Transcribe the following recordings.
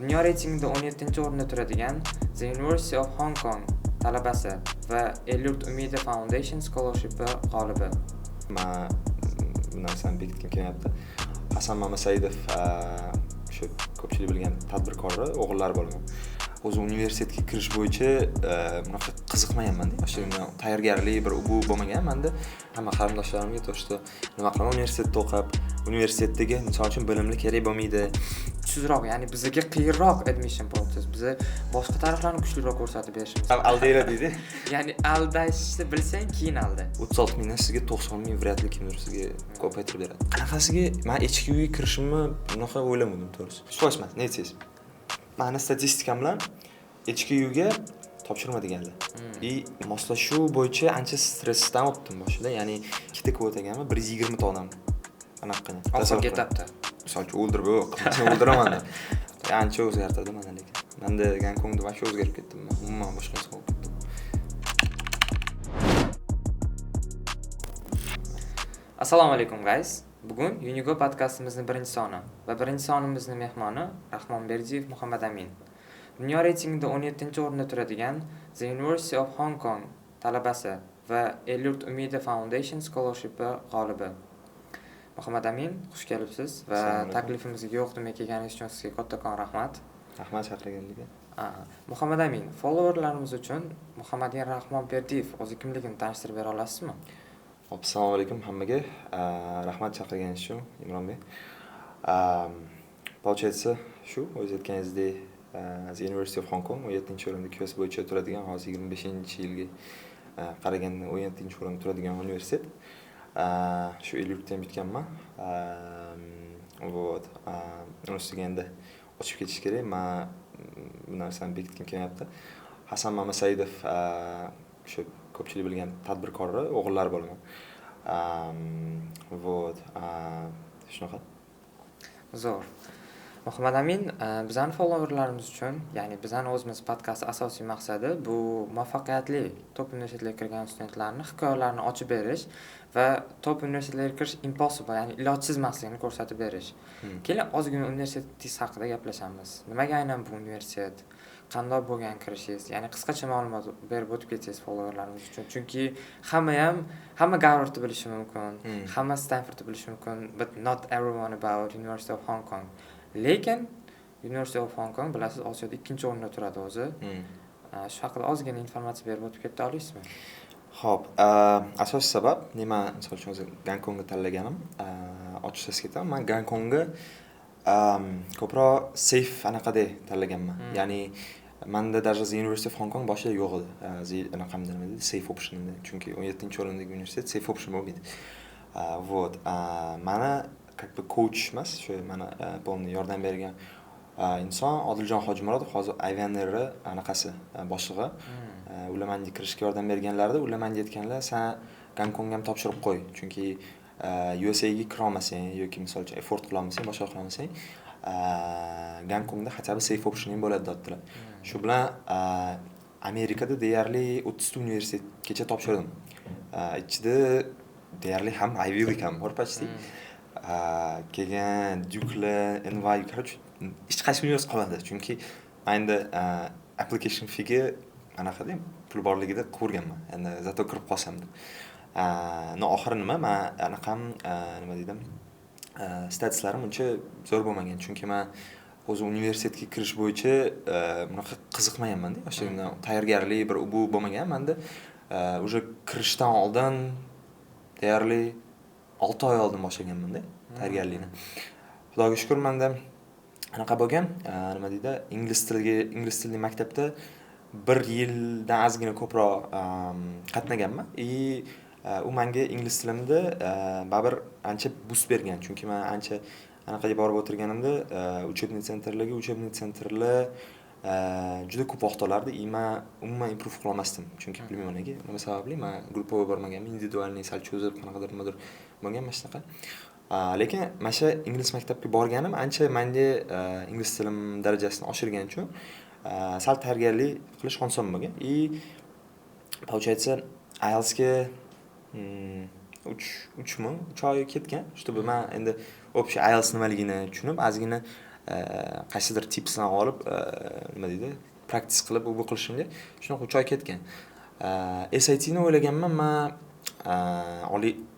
Dunyo reytingida 17-o'rinda turadigan The University of Hong Kong talabasi va Eliot Umidi Foundation Scholarship'i g'olibi. Men bu narsani bekitgim kelyapti. Hasan Mamasaidov shu ko'pchilik bilgan tadbirkorlar o'g'illari bo'laman. O'zi universitetga kirish bo'yicha bunaqa qiziqmaganman-da. Yoshligimdan tayyorgarlik bir bu bo'lmagan. Menda hamma qarindoshlarimga to'shdi. Nima qilaman universitetda o'qib, universitetdagi misol uchun bilimli kerak bo'lmaydi. Kuchsizroq, ya'ni bizga qiyinroq admission process. Biza boshqa taraflarni kuchliroq ko'rsatib berishimiz. Aldaylar deydi. Ya'ni aldashni bilsang, keyin alda. 36 mingdan sizga 90 ming vряд ли kimdir sizga ko'paytirib beradi. Qanaqasiga men ichki uyga kirishimni bunaqa o'ylamadim to'g'risi. Shoshmas, ne deysiz? Mani statistikam bilan ichki uyga topshirmadiganlar. Moslashuv bo'yicha ancha stressdan o'tdim boshida. Ya'ni ikkita kvotaganmi 120 ta odam. Qanaqqina. Asal ketapti. Misol uchun o'ldirib yo'q, qilmasam o'ldiraman. Ancha o'zgartirdi mana lekin. Menda Gonkongda vaqt o'zgarib ketdim. Umuman boshqasi bo'lib ketdi. Assalomu alaykum guys. Bugun Unigo podkastimizni birinchi soni va birinchi sonimizning mehmoni Rahmon Berdiyev Muhammad Amin. Dunyo reytingida 17-o'rinda turadigan The University of Hong Kong talabasi va Eliot Umidi Foundation Scholarship'i g'olibi. Muhammad Amin, xush kelibsiz va taklifimizga yo'q demay kelganingiz uchun sizga kattakon rahmat. Rahmat chaqirganligiga. Muhammad Amin, followerlarimiz uchun Muhammadin Rahmon Berdiyev o'zi kimligini tanishtirib bera olasizmi? Assalomu alaykum hammaga. Rahmat chaqirganingiz uchun Imron bey. Получается, shu o'z aytganingizdek The University of Hong Kong 17-o'rinda QS bo'yicha turadigan, hozir 25-yilga qaraganda 17-o'rinda turadigan universitet. Shu Eliotda ham bitganman. Вот. Unisiga endi ochib ketish kerak. Men bu narsani bekitgim kelyapti. Hasan Mamasaidov shu ko'pchilik bilgan tadbirkorlar o'g'illari bo'laman. Вот. Shunaqa. Zo'r. Muhammad Amin, bizning followerlarimiz uchun, ya'ni bizning o'zimiz podkast asosiy maqsadi bu muvaffaqiyatli top universitetlarga kirgan studentlarning hikoyalarini ochib berish va top universitetlarga kirish impossible, ya'ni ilojsiz emasligini ko'rsatib berish. Keling, ozgina universitetingiz haqida gaplashamiz. Nimaga aynan bu universitet? Qanday bo'lgan kirishingiz? Ya'ni qisqacha ma'lumot berib o'tib ketsangiz followerlarimiz uchun. Chunki hamma Harvardni bilishi mumkin, hamma Stanfordni bilishi mumkin, but not everyone about University of Hong Kong. Lekin University of Hong Kong bilasiz, Osiyoda 2-o'rinda turadi o'zi. Shu haqida ozgina informatsiya berib o'tib keta olasizmi? Xo'p, asosiy sabab nima, misol uchun o'zi Gonkongni tanlaganim, ochishsiz ketaman. Men Gonkongni ko'proq safe anaqada tanlaganman. Ya'ni menda даже The University of Hong Kong boshida yo'q edi. Anaqamda nima deydi? Safe option'da. Chunki 17-o'rindagi universitet safe option bo'lmaydi. Вот. Mana как бы coach emas, shu mana polni yordam bergan inson Odiljon Hojimurodov, hozir Avianer anaqasi boshlig'i. Ular menga kirishga yordam berganlarida, ular menga aytganlar, "Sen Gonkongga ham topshirib qo'y, chunki USA ga kira olmasang yoki misol uchun afford qila olmasang, boshqa qila olmasang, Gonkongda хотя бы safe option ham bo'ladi" dedilar. Shu bilan Amerikada deyarli 30 ta universitetgacha topshirdim. Ichida deyarli ham Ivy League ham bor почти. Keyin Duke'lar, NYU, короче, hech qaysi universitet qolmadi. Chunki menda application fee'ga anaqada pul borligida ko'rganman. Endi zato kirib qolsam deb. Oxiri nima? Men anaqam nima dedim? Statslarim uncha zo'r bo'lmagan. Chunki men o'zi universitetga kirish bo'yicha bunaqa qiziqmaganman-da. Yoshligimdan tayyorgarlik bir bu bo'lmagan. Menda уже kirishdan oldin deyarli 6 oy oldin boshlaganman-da tayyorgarlikni. Xudoga shukr, menda anaqa bo'lgan, nima deydi? Ingliz tilli maktabda 1 yildan ozgina ko'proq qatnaganman. U menga ingliz tilimda baribir ancha boost bergan. Chunki men ancha anaqaga borib o'tirganimda учебный sentrlar juda ko'p vaqt olardi. Men umuman improve qila olmasdim. Chunki bilmayman nega. Nima sababli? Men gruppaga bormaganman. Individualniy sal cho'zib qanaqadir nimadir bo'lgan mana shunaqa. Lekin mana shu ingliz maktabga borganim ancha menga ingliz tilim darajasini oshirgani uchun sal tayyorgarlik qilish oson bo'lgan. Получается, IELTSga 3 oy ketgan. Чтобы men endi общий IELTS nimaligini tushunib, ozgina qaysidir tipsni olib nima deydi practice qilib bu qilishimga shunaqa 3 oy ketgan. SATni o'ylaganman men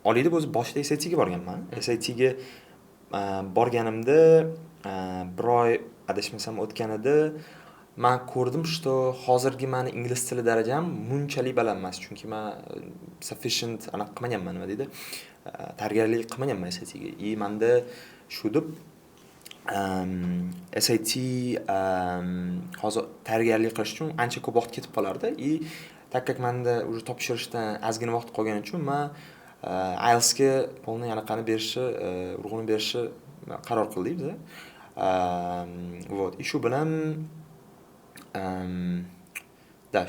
oliyda o'zi boshida SATga borganman. SATga borganimda 1 oy adashmasam o'tganida men ko'rdim, что hozirgi meni ingliz tili darajam munchalik baland emas, chunki men sufficient anaqa qilmaganman, nima deydi, tayyorgarlik qilmaganman SATga. Menda shu deb SAT hozir tayyorgarlik qilish uchun ancha ko'p vaqt ketib qolardi. Так как menda уже topshirishdan ozgina vaqt qolgani uchun men IELTSga полный anaqani berishni, urg'uni berishni qaror qildik biz. Вот. Shu bilan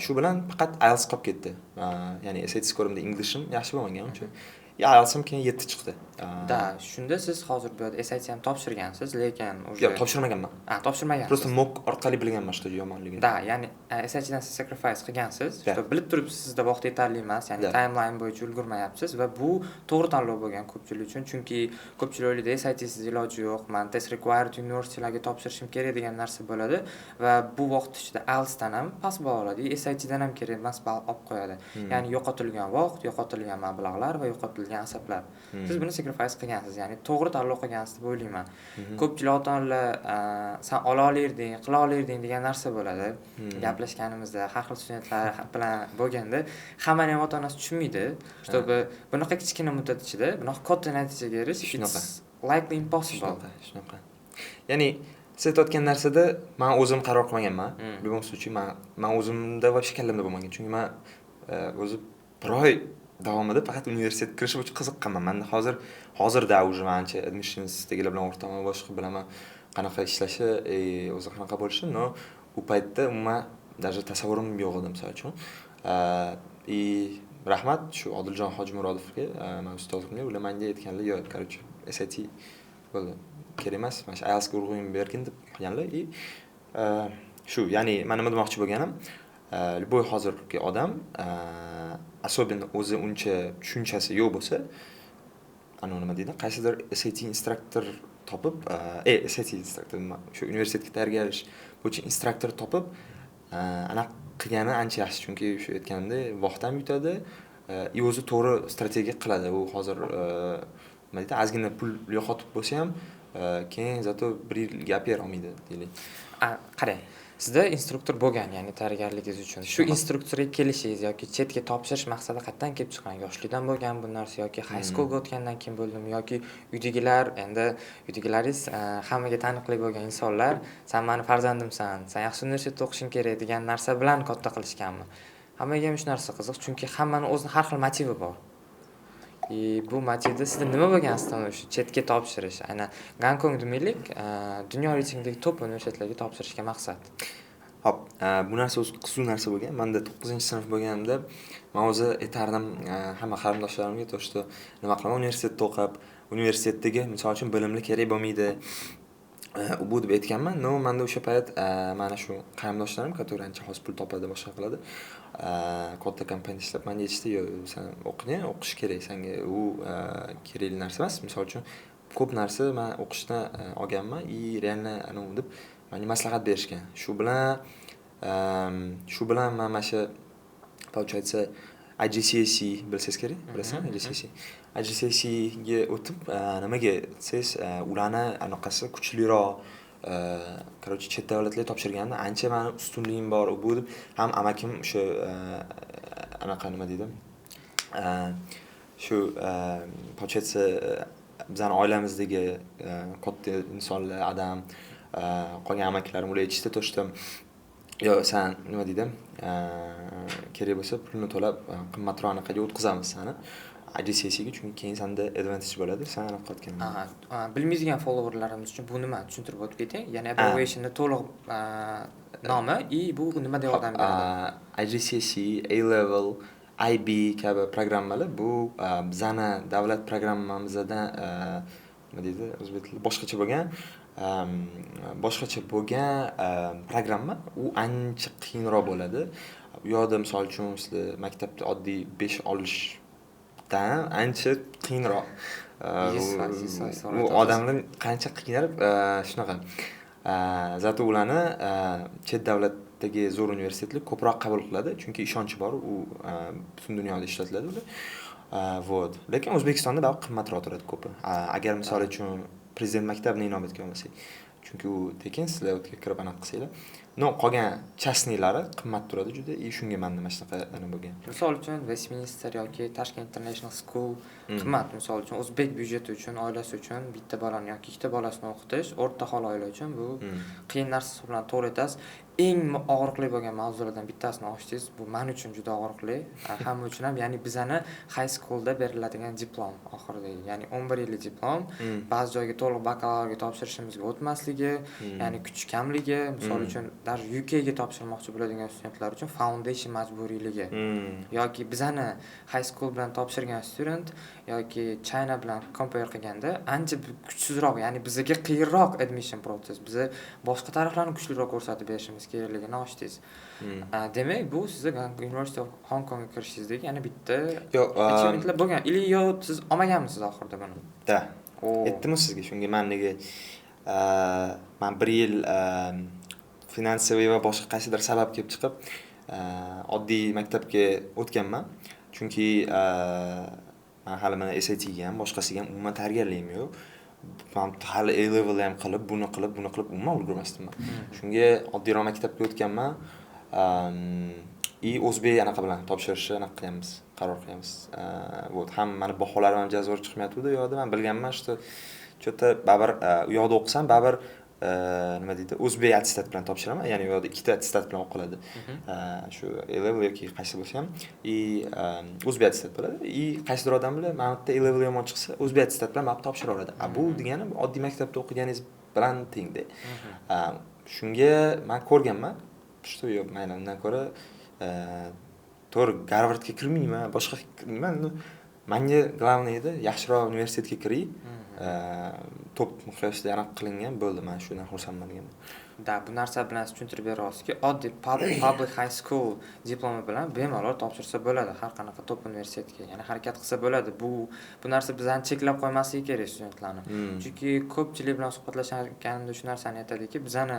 shu bilan faqat IELTS qolib ketdi. Ya'ni SAT skorimda Englishim yaxshi bo'lmagan uchun. IELTSim keyin 7 chiqdi. Shunda siz hozir bu yerda SAT ham topshirgansiz, lekin yo'q, topshirmaganman. Topshirmagansiz. Просто mock orqali bilganman, что yomonligini. Ya'ni SATdan siz sacrifice qilgansiz, что bilib turibsiz sizda vaqt yetarli emas, ya'ni timeline bo'yicha ulgurmayapsiz va bu to'g'ri tanlov bo'lgan ko'pchilik uchun, chunki ko'pchilik o'ylaydi SATsiz iloji yo'q, men test required universitylarga topshirishim kerak degan narsa bo'ladi va bu vaqt ichida IELTSdan ham past baho oladi, SATdan ham kerak emas baho olib qo'yadi. Ya'ni yo'qotilgan vaqt, yo'qotilgan mablag'lar va yo'qotilgan asablar. Siz buni sacrifice qilgansiz, ya'ni to'g'ri tanlov qilgansiz deb o'ylayman. Ko'pchilik ota-onalar sen ola olerding, qila olerding degan narsa bo'ladi. Gaplashganimizda har xil studentlar bilan bo'lganda hammaning ham ota-onasi tushunmaydi, чтобы bunaqa kichkina muddat ichida bunaqa katta natijaga erishish likely impossible. Shunaqa. Ya'ni siz aytayotgan narsada men o'zim qaror qilmaganman. Bu bo'yicha men o'zimda вообще kallamda bo'lmagan. Chunki men o'zi 1 oy davomida faqat universitetga kirish uchun qiziqqanman. Men hozirda уже ancha admissionsdagilar bilan o'rtaman, boshqa bilaman qanaqa ishlashi, o'zi qanaqa bo'lishi, no u paytda umuman даже tasavvurim yo'q edi misol uchun. Rahmat shu Odiljon Hojimurodovga, men ustozimga ular menga aytganlar, yo'q, короче, SAT bo'ldi. Kerak emas, mana shu IELTSga urg'un bergin deb qilganlar. Shu, ya'ni men nima demoqchi bo'lganim, любой hozirgi odam особенно o'zi uncha tushunchasi yo'q bo'lsa, nima deydi, qaysidir SAT instruktor topib, SAT instruktor, shu universitetga tayyorgarlash bo'yicha instruktor topib, anaqa qilgani ancha yaxshi, chunki shu aytganimdek vaqt ham yutadi, o'zi to'g'ri strategiya qiladi. U hozir nima deydi, ozgina pul yo'qotib bo'lsa ham, keyin zato 1 yil gap bera olmaydi deylik. Qarang, sizda instruktor bo'lgan, ya'ni tayyorgarligingiz uchun. Shu instruktorga kelishingiz yoki chetga topshirish maqsadi qayerdan kelib chiqqan? Yoshlikdan bo'lgan bu narsa yoki high schoolga o'tgandan keyin bo'ldimi yoki uydagilaringiz hammaga taniqli bo'lgan insonlar, "Sen meni farzandimsan, sen yaxshi universitetda o'qishing kerak" degan narsa bilan katta qilishganmi? Hammaga ham shu narsa qiziq, chunki hammaning o'zining har xil motivi bor. Bu motivda sizda nima bo'lgan aslida shu chetga topshirish? Aynan Gonkong demaylik, dunyo reytingidagi top universitetlarga topshirishga maqsad. Hop, bu narsa o'zi qiziq narsa bo'lgan. Menda 9-sinf bo'lganimda men o'zi aytardim hamma qarindoshlarimga, to'shto nima qilaman, universitetda o'qib, universitetdagi misol uchun bilimli kerak bo'lmaydi. Bu deb aytganman. No, menda o'sha payt mana shu qarindoshlarim, которые ancha hozir pul topadi, boshqa qiladi. Katta kompaniyada ishlab menga aytishdi, "Yo'q, sen o'qish kerak, senga u kerakli narsa emas." Misol uchun ko'p narsa men o'qishdan olganman, realni deb menga maslahat berishgan. Shu bilan men mana shu получается IGCSE bilsangiz kerak, bilasizmi IGCSE? IGCSEga o'tib nimaga siz ularni anaqasi kuchliroq, короче, chet davlatlarga topshirganda ancha meni ustunligim bor. Bu deb ham amakim o'sha anaqa nima deydi? Shu получается bizning oilamizdagi katta insonlar, adam, qolgan amakilarim ular aytishdi, to'shtim, "Yo'q, sen nima deydi? Kerak bo'lsa pulni to'lab qimmatroq anaqaga o'tkazamiz seni. IGCSEga, chunki keyin senda advantage bo'ladi, sen anaqa qotgan." Bilmaydigan followerlarimiz uchun bu nima tushuntirib o'tib keting. Ya'ni abbreviationning to'liq nomi bu nimaga yordam beradi? IGCSE, A-level, IB kabi programmalar bu bizani davlat programmamizdan nima deydi, o'zbek tilida boshqacha bo'lgan programma. U ancha qiyinroq bo'ladi. Bu yerda misol uchun sizlar maktabda oddiy 5 olishdan ancha qiyinroq. U odamlar qancha qiynalib shunaqa. Zato ularni chet davlatdagi zo'r universitetlar ko'proq qabul qiladi, chunki ishonchi bor, u butun dunyoda ishlatiladi ular. Вот. Lekin O'zbekistonda baribir qimmatroq turadi ko'pi. Agar misol uchun prezident maktabini inobatga olmasak, chunki u tekin, sizlar o'tga kirib anaqa qilsanglar. No, qolgan частныйлari qimmat turadi juda. Shunga menda mana shunaqa bo'lgan. Misol uchun Westminster yoki Tashkent International School qimmat. Misol uchun o'zbek byudjeti uchun, oilasi uchun bitta bolani yoki ikkita bolasini o'qitish o'rta aholi oila uchun bu qiyin narsa hisoblanadi. To'g'ri aytasiz. Eng og'riqli bo'lgan mavzulardan bittasini ochdingiz. Bu men uchun juda og'riqli. Hamma uchun ham, ya'ni bizani high schoolda beriladigan diplom oxiridagi, ya'ni 11 yillik diplom, ba'zi joyga to'liq bakalavriatga topshirishimizga o'tmasligi, ya'ni kuch kamligi, misol uchun даже UK ga topshirmoqchi bo'ladigan studentlar uchun foundation majburiyligi yoki bizani high school bilan topshirgan student yoki China bilan compare qilganda ancha kuchsizroq, ya'ni bizga qiyinroq admission process. Biza boshqa taraflarni kuchliroq ko'rsatib berishimiz kerakligini ochdingiz. Demak, bu sizga University of Hong Kongga kirishingizdagi yana bitta achievementlar bo'lgan. Yo siz olmaganmisiz oxirida buni? Da. Aytdim sizga, shunga men nega men 1 yil finansiy va boshqa qaysidir sabab kelib chiqib oddiy maktabga o'tganman. Chunki men hali mana SAT ga ham, boshqasiga ham umuman tayyorgarligim yo'q. Men hali A level ham qilib, buni qilib umuman ulgurmasdim. Shunga oddiyroq maktabga o'tganman. o'zbek anaqa bilan topshirishni anaqa qilamiz, qaror qilamiz. Вот, ham meni baholarim ham jazor chiqmayapti u yoqda. Men bilganman, что cho'ta baribir u yoqda o'qisam, baribir nima deydi, o'zbek attestat bilan topshiraman. Ya'ni u yoqda ikkita attestat bilan o'qiladi. Shu A level yoki qaysi bo'lsa ham, o'zbek attestat bo'ladi. Qaysidir odam bilan mana bu A level yomon chiqsa, o'zbek attestat bilan baribir topshiraveradi. Bu degani oddiy maktabda o'qiganingiz bilan tengda. Shunga men ko'rganman, что yo'q, mayli undan ko'ra to'g'ri Garvardga kirmayman, boshqa nima, menga главный edi, yaxshiroq universitetga kiray. Top miqyosda aniq qilingan bo'ldi. Men shundan xursandman deganman. Da, bu narsa bilan tushuntirib berasizki, oddiy public high school diplomi bilan bemalol topshirsa bo'ladi har qanaqa top universitetga. Ya'ni harakat qilsa bo'ladi. Bu narsa bizani cheklab qo'ymasligi kerak studentlarni. Chunki ko'pchilik bilan suhbatlashganimda shu narsani aytadiki, bizani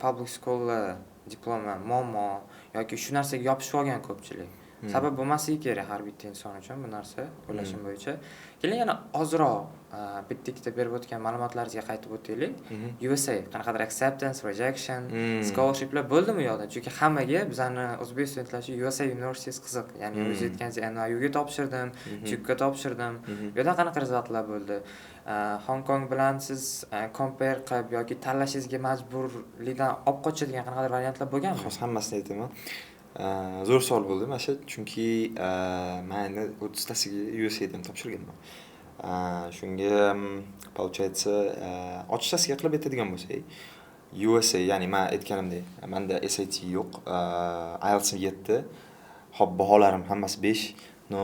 public school diplomi muammo yoki shu narsaga yopishib olgan ko'pchilik. Sabab bo'lmasligi kerak har bitta inson uchun bu narsa, o'ylashim bo'yicha. Keling yana ozroq bitta-ikkita berib o'tgan ma'lumotlaringizga qaytib o'taylik. USA qanaqadir acceptance, rejection, scholarshiplar bo'ldimi u yoqda? Chunki hammaga bizani o'zbek studentlar uchun USA Universities qiziq. Ya'ni o'zingiz aytganingizdek NYU ga topshirdim, Duke ga topshirdim. Bu yerda qanaqa rezultatlar bo'ldi? Hong Kong bilan siz compare qilib yoki tanlashingizga majburlikdan olib qochadigan qanaqadir variantlar bo'lganmi? Hozir hammasini aytaman. Zo'r savol bo'ldi mana shu, chunki men 30 tasiga USA dan topshirganman. Shunga получается ochiqchasiga qilib aytadigan bo'lsak, USA, ya'ni men aytganimdek, menda SAT yo'q, IELTS 7, hop baholarim hammasi 5. No,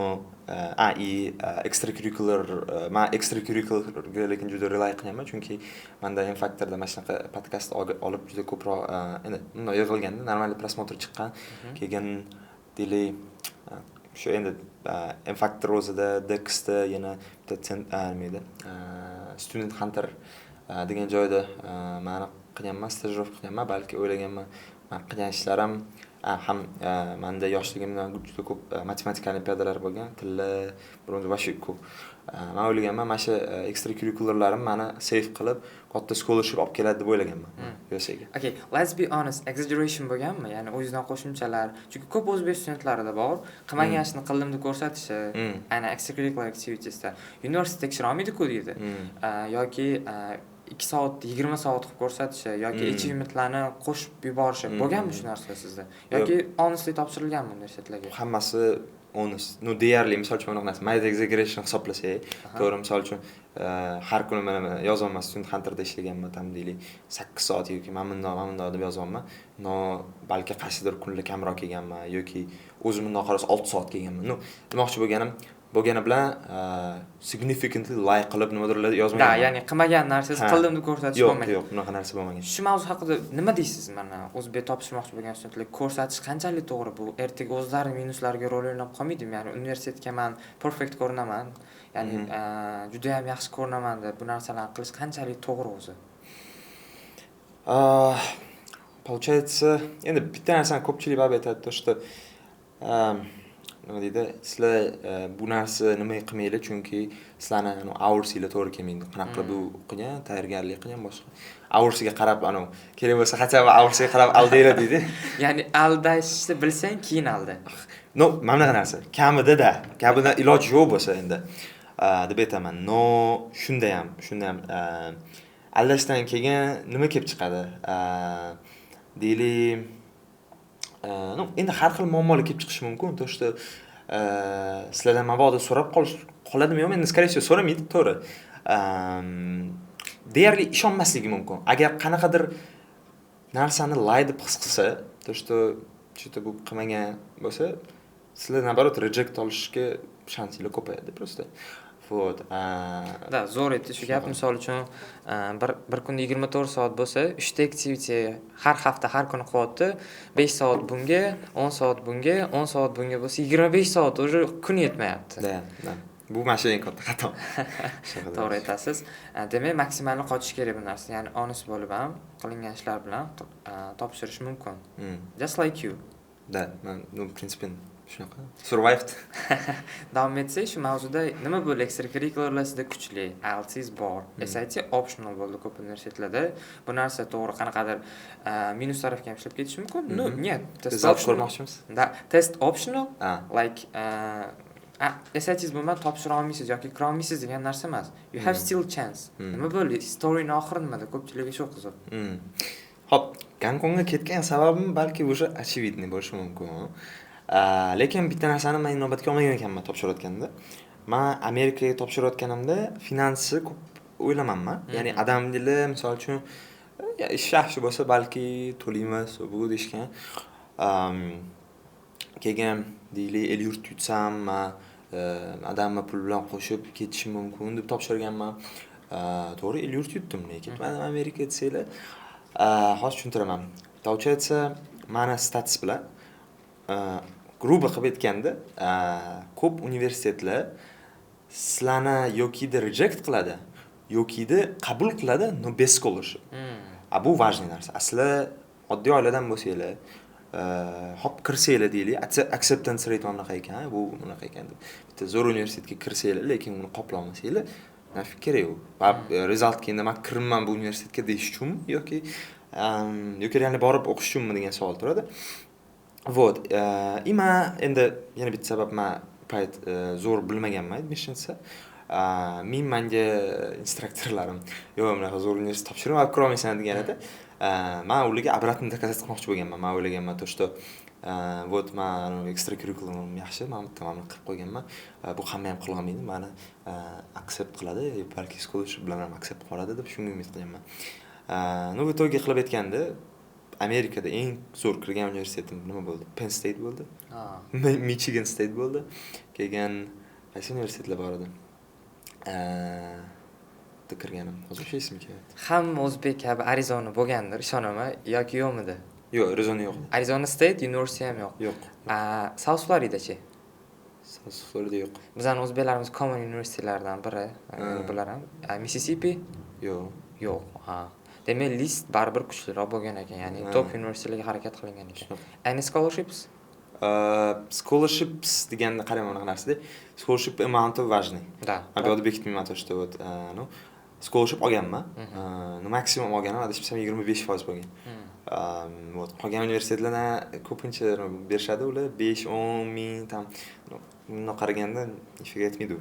extracurricular, men extracurricularga lekin juda rely qilyapman, chunki menda M-Factorda mana shunaqa podkast olib juda ko'proq endi bunday yig'ilganda normal prosmotr chiqqan, keyin delay shu endi M-Factor o'zida Dexda yana bitta nima edi, Student Hunter degan joyda meni qilganman, stajirovka qilganman, balki o'ylaganman, men qilgan ishlarim ham menda yoshligimdan juda ko'p matematika olimpiadalar bo'lgan, tillar, bronza va shu ko'p. Men o'ylaganman, mana shu extracurricularlarim meni save qilib, katta scholarship olib keladi deb o'ylaganman. USAga. Okay, let's be honest, exaggeration bo'lganmi? Ya'ni o'zidan qo'shimchalar. Chunki ko'p o'zbek studentlarida bor, qilmagan ishni qildim deb ko'rsatishi, aynan extracurricular activitiesda. Universitet tekshira olmaydi-ku deydi. Yoki 2 soat, 20 soat qilib ko'rsatishi yoki achievementlarni qo'shib yuborishi bo'lganmi shu narsa sizda? Yoki honestly topshirilganmi universitetlarga? Hammasi honest. No, deyarli misol uchun unaqa narsa. Mayda exaggeration hisoblasak, to'g'ri, misol uchun har kuni men yozyapman, Student Hunterda ishlaganman, tam deylik 8 soat yoki men bundoq deb yozyapman. No, balki qaysidir kunlar kamroq kelganman yoki o'zim bundoq qarasa 6 soat kelganman. No, demoqchi bo'lgani bilan significantly lie qilib nimadir yozmagan. Da, ya'ni qilmagan narsasiz qildim deb ko'rsatish bo'lmagan. Yo'q, bunaqa narsa bo'lmagan. Shu mavzu haqida nima deysiz? Mana o'zbek topshirmoqchi bo'lgan studentlarga ko'rsatish qanchalik to'g'ri? Bu ertaga o'zlari minuslariga rol o'ynab qolmaydimi? Ya'ni universitetga men perfect ko'rinaman, ya'ni juda ham yaxshi ko'rinaman deb bu narsalarni qilish qanchalik to'g'ri o'zi? Получается, endi bitta narsani ko'pchilik baribir aytadi, то что nima deydi, sizlar bu narsa nimaga qilmaylar, chunki sizlarni hoursinglar to'g'ri kelmaydi. Qanaqa qilib bu qilgan, tayyorgarlik qilgan boshqa. Hoursiga qarab kerak bo'lsa хотя бы hoursiga qarab aldaylar deydi. Ya'ni aldashni bilsang, keyin alda. No, mana bunaqa narsa. Kamida iloji yo'q bo'lsa endi deb aytaman. No, shunda ham aldashdan keyin nima kelib chiqadi? Deylik, endi har xil muammolar kelib chiqishi mumkin. То что sizlardan mabodo so'rab qoladimi yo'qmi? Endi скорее всего so'ramaydi, to'g'ri. Deyarli ishonmasligi mumkin. Agar qanaqadir narsani lay deb his qilsa, то что bu qilmagan bo'lsa, sizlar наоборот reject olishga shansinglar ko'payadi просто. Вот. Da, zo'r edi shu gap. Misol uchun, bir kunda 24 soat bo'lsa, 3 ta activity har hafta, har kuni qilyapti. 5 soat bunga, 10 soat bunga, 10 soat bunga bo'lsa, 25 soat уже kun yetmayapti. Da. Bu mashina eng katta xato. To'g'ri aytasiz. Demak, maksimalni qochish kerak bu narsa. Ya'ni honest bo'lib ham qilingan ishlar bilan topshirish mumkin. Just like you. Da, men в принципе shunaqa survived. Davom etsak, shu mavzuda nima bo'ldi extracurricularlarda kuchli, IELTS bor, SAT optional bo'ldi ko'p universitetlarda. Bu narsa to'g'ri qanaqadir minus tarafga ham ishlab ketishi mumkin. No, нет, test ko'rmoqchimiz. Da, test optional, like SAT bo'lmay topshira olmaysiz yoki kira olmaysiz degan narsa emas. You have still chance. Nima bo'ldi? Storyning oxiri nimada? Ko'pchilikga shu qiziq. Hop, Gonkongga ketgan sababim balki o'sha очевидный bo'lishi mumkin. Lekin bitta narsani men inobatga olmagan ekanman topshirayotganda. Men Amerikaga topshirayotganimda finansi ko'p o'ylamayman. Ya'ni odam dili, misol uchun, ish yaxshi bo'lsa balki to'laymiz, bu deyishgan. Keyin deylik, el yurt yutsam, odamni pul bilan qo'shib ketishim mumkin deb topshirganman. To'g'ri, el yurt yutdim, lekin men Amerikaga desanglar, hozir tushuntiraman. Получается, mana status bilan gruba qilib aytganda, ko'p universitetlar sizlarni yokida reject qiladi, yokida qabul qiladi, no без scholarship. Bu важный narsa. Asli oddiy oiladan bo'lsanglar, hop kirsanglar deylik, acceptance rate bunaqa ekan, bu bunaqa ekan deb. Bitta zo'r universitetga kirsanglar, lekin uni qoplolmasanglar, nafik kerak yo'q. Result keyinda men kirmayman bu universitetga deyish uchunmi yoki yana borib o'qish uchunmi degan savol turadi. Вот. Endi yana bitta sabab, men payt zo'r bilmaganman admissionsni. Menga instruktorlarim, "Yo'q, bunaqa zo'r universitet topshirib, olib kira olmaysan" degan edi. Men ularga обратно доказать qilmoqchi bo'lganman. Men o'ylaganman, то что вот men extracurricular'im yaxshi, men bitta mamlak qilib qo'yganman. Bu hamma ham qila olmaydi, meni accept qiladi, balki scholarship bilan ham accept qiladi deb shunga umid qilganman. No, bu to'g'ri qilib aytganda, Amerikada eng zo'r kirgan universitetim nima bo'ldi? Penn State bo'ldi. Michigan State bo'ldi. Keyin qaysi universitetlar bor edi? Kirganim. Hozir shu ismi kelyapti. Hamma o'zbek kabi Arizona bo'lgandir, ishonaman, yoki yo'qmidi? Yo'q, Arizona yo'q. Arizona State University ham yo'q. Yo'q. South Florida-chi? South Florida yo'q. Bizning o'zbeklarimiz common universitetlardan biri, bular ham. Mississippi? Yo'q. Yo'q. Demak, list baribir kuchliroq bo'lgan ekan, ya'ni top universitetlarga harakat qilingan ekan. Any scholarships? Scholarships deganda qarayman bunaqa narsada. Scholarship amount важный. Da. Men bu yerda bekitmayman, то что вот, scholarship olganman. Maksimum olganim, adashmasam 25% bo'lgan. Вот, qolgan universitetlardan ko'pincha berishadi ular 5-10 ming tam. Bunga qaraganda nimaga yetmaydi u.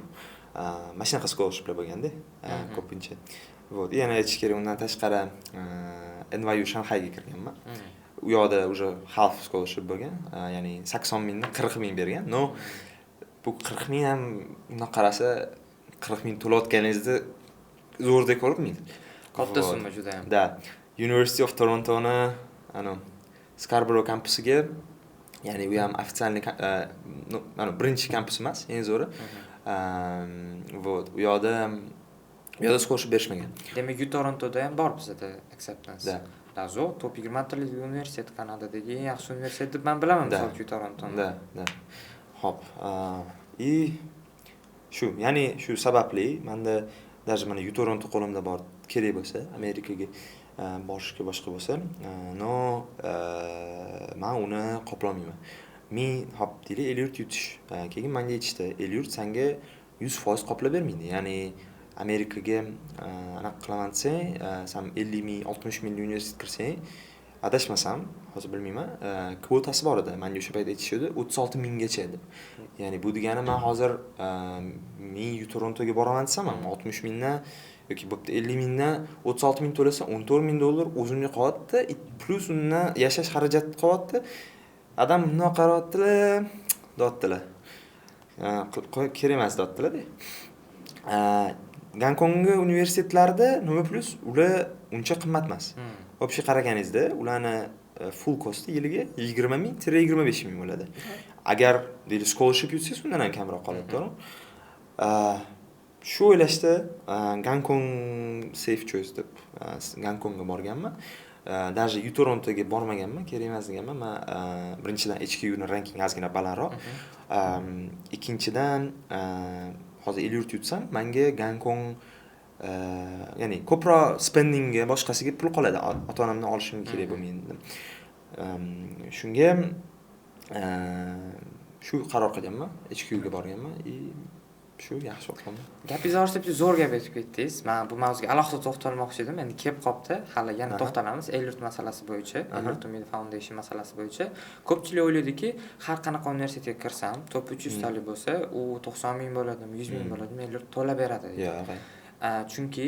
Mana shunaqa scholarshiplar bo'lganda, ko'pincha. Вот, yana aytish kerak, undan tashqari NYU Shanxayga kirganman. U yoqda уже half scholarship bo'lgan, ya'ni 80 mingdan 40 ming bergan. No, bu 40 ming ham undan qarasa 40 ming to'layotganingizda zo'rdek ko'rinmaydi. Katta summa juda ham. Da. University of Torontoni, Scarborough kampusiga, ya'ni u ham официальный, birinchi kampus emas, eng zo'ri. Вот, u yoqda scholarship berishmagan. Demak, Torontoda ham bor bizda acceptance. Da, zo'r, top 20 talik universitet Kanadadagi eng yaxshi universitet deb men bilaman, misol Torontoni. Da. Hop. Shu, ya'ni shu sababli menda даже mana Toronto qo'limda bor, kerak bo'lsa Amerikaga borishga boshqa bo'lsa, no men uni qoplolmayman. Men hop deylik 50 yurt yutish. Keyin menga aytishdi, 50 yurt senga 100% qoplab bermaydi. Ya'ni Amerikaga anaqa qilaman desang, sen 50 ming, 60 ming universitet kirsang, adashmasam, hozir bilmayman, kvotasi bor edi. Menga o'sha payt aytishdi, 36 minggacha edi. Ya'ni bu degani men hozir men Torontoga boraman desam, 60 mingdan yoki bo'pti 50 mingdan 36 ming to'lasa, 14 ming dollar o'zimga qolyapti, plus undan yashash xarajati qolyapti. Adam bundoq qaryaptilar, deyaptilar. Kerak emas deyaptilar-da. Gonkongga universitetlarda nima plus ular uncha qimmat emas. Общий qaraganingizda, ularni full cost yiliga 20 ming-25 ming bo'ladi. Agar deylik scholarship yutsangiz, undan ham kamroq qoladi, to'g'rimi? Shu o'ylashda Gonkong safe choice deb Gonkongga borganman. Даже Torontoga bormaganman, kerak emas deganman. Men birinchidan HQ ning ranking ozgina balandroq. Ikkinchidan hozir 50 yurt yutsam, menga Gonkong ya'ni ko'proq spendingga boshqasiga pul qoladi. Ota-onamdan olishim kerak bo'lmaydi. Shunga shu qaror qilganman, HQ ga borganman. Shu yaxshi o'tganman. Gapingiz orasida bir zo'r gap aytib ketdingiz. Men bu mavzuga alohida to'xtalmoqchi edim. Endi kelib qolibdi. Hali yana to'xtalamiz. Elliot masalasi bo'yicha, Elliot Media Foundation masalasi bo'yicha. Ko'pchilik o'ylaydiki, har qanaqa universitetga kirsam, top 300 talik bo'lsa, u 90 ming bo'ladimi, 100 ming bo'ladimi, Elliot to'lab beradi. Yo'q. Chunki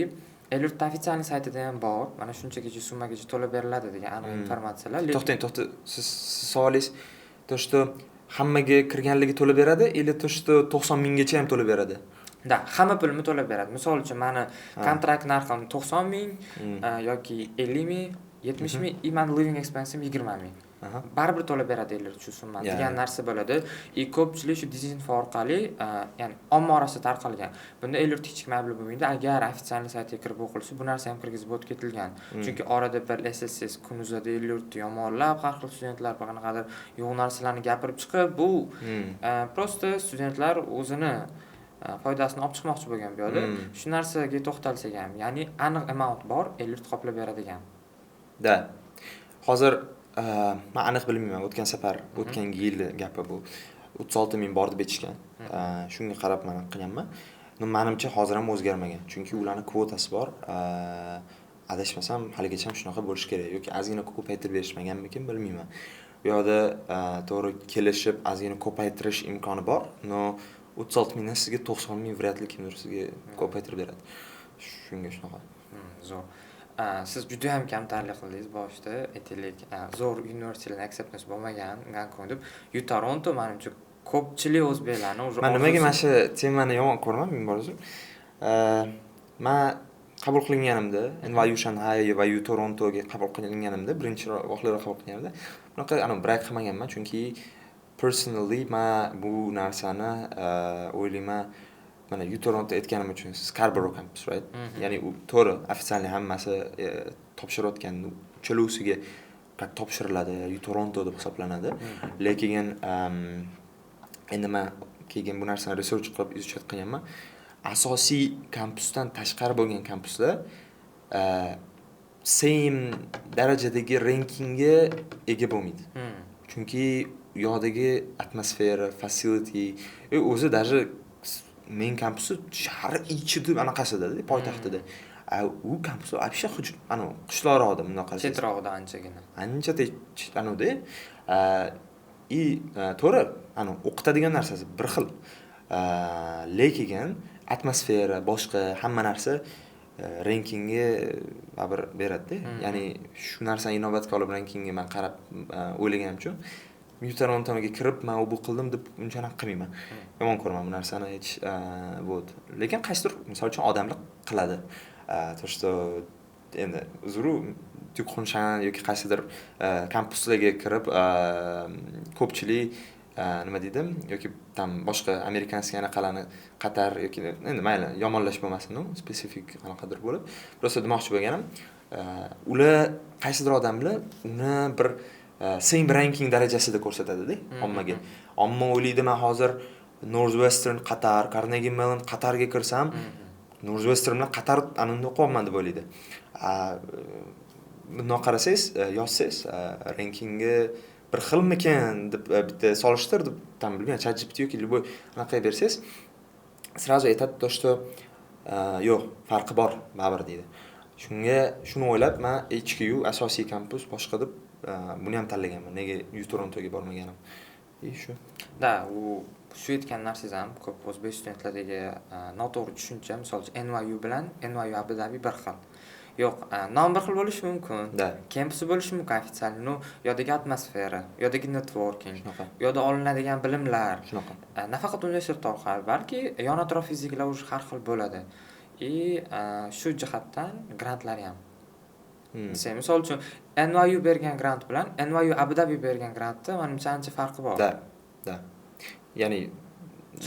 Elliot ofitsial saytida ham bor. Mana shunchagacha summagacha to'lab beriladi degan aniq informatsiyalar. To'xtang. Siz savolingiz to, что hammaga kirganligi to'lab beradi, или то, что 90 minggacha ham to'lab beradi? Da, hamma pulni to'lab beradi. Misol uchun, meni kontrakt narxim 90 ming yoki 50 ming, 70 ming, meni living expense'im 20 ming. Baribir to'lab beradi Elliot shu summani degan narsa bo'ladi. Ko'pchilik shu dizinfo orqali, ya'ni omma orasida tarqalgan. Bunda Elliot hech kim ayblab bo'lmaydi. Agar ofitsial saytga kirib o'qilsa, bu narsa ham kirgizib o'tib ketilgan. Chunki orada bir SSS kunuzada Elliot yomonlab, har xil studentlar qanaqadir yo'q narsalarni gapirib chiqib, bu prosta studentlar o'zini foydasini olib chiqmoqchi bo'lgan bu yerda. Shu narsaga to'xtalsak ham, ya'ni aniq amount bor, Elliot qoplab beradigan. Da. Hozir men aniq bilmayman, o'tgan yil gapi bu. 36 ming bor deb aytishgan. Shunga qarab men qilganman. Menimcha hozir ham o'zgarmagan. Chunki ularning kvotasi bor. Adashmasam, haligacha ham shunaqa bo'lish kerak yoki ozgina ko'paytirib berishmaganmikin, bilmayman. Bu yerda to'g'ri kelishib, ozgina ko'paytirish imkoni bor. 36 mingdan sizga 90 ming vряд ли kimdir sizga ko'paytirib beradi. Shunga shunaqa. Zo'r. Siz juda ham kamtarlik qildingiz boshida, aytaylik, zo'r universitetlar acceptance bo'lmagan Gonkong deb. Toronto menimcha ko'pchilik o'zbeklarni o'zi. Men nimaga mana shu temani yomon ko'raman, men bordim. Men qabul qilinganimda, NYU Shanghai va Torontoga qabul qilinganimda, birinchi vaqtlarda qabul qilinganimda, bunaqa break qilmaganman, chunki personally men bu narsani o'ylayman. Mana Toronto aytganim uchun Scarborough campus, right? Ya'ni u to'g'ri, ofitsial hammasi topshirayotgan uchalasiga topshiriladi, Toronto deb hisoblanadi. Lekin endi men keyin bu narsani research qilib izochat qilganman. Asosiy kampusdan tashqari bo'lgan kampuslar same darajadagi rankingga ega bo'lmaydi. Chunki yo'dagi atmosfera, facility, o'zi даже men kampusi shahar ichida anaqasida, poytaxtida. U kampus вообще qishloqroqda bunday qarasangiz. Chetroqda anchagina. Ancha anada. To'g'ri, o'qitadigan narsasi bir xil. Lekin atmosfera, boshqa hamma narsa rankingga bir beradi. Ya'ni shu narsani inobatga olib rankingga men qarab o'ylaganimcha Torontoga kirib, men bu qildim deb unchalik qilmayman. Yomon ko'raman bu narsani hech bo'ldi. Lekin qaysidir, misol uchun odamlik qiladi. То, что endi uzru Tuxunshan yoki qaysidir kampuslarga kirib, ko'pchilik nima deydim, yoki tam boshqa amerikanskiy anaqalarni Qatar yoki endi mayli yomonlash bo'lmasin, spesifik anaqadir bo'lib, prosta demoqchi bo'lganim, ular qaysidir odamlar uni bir same ranking darajasida ko'rsatadi-da ommaga. Omma o'ylaydi, men hozir Northwestern Qatar, Carnegie Mellon Qatarga kirsam, Northwestern bilan Qatar anunda o'qyapman deb o'ylaydi. bundoq qarasangiz, yozsangiz, rankingi bir xilmikan deb bitta solishtir deb, tam bilmayman, ChatGPT yoki любой anaqa bersangiz, sразу aytadi то, что yo'q, farqi bor, baribir deydi. Shuni o'ylab men HKU asosiy kampus boshqa deb buni ham tanlaganman. Nega Torontoga bormaganim. Shu. Da, shu aytgan narsangiz ham ko'p o'zbek studentlaridagi noto'g'ri tushuncha. Misol uchun NYU bilan NYU Abu Dhabi bir xil. Yo'q, nom bir xil bo'lishi mumkin. Da. Kampusi bo'lishi mumkin ofitsial. Yodagi atmosfera, yodagi networking, Shunaqa. yoda olinadigan bilimlar. Shunaqa. Nafaqat universitet orqali, balki yon atrof fiziklar уже har xil bo'ladi. Shu jihatdan grantlar ham. Misol uchun NYU bergan grant bilan NYU Abu Dhabi bergan grantda menimcha ancha farqi bor. Da. Ya'ni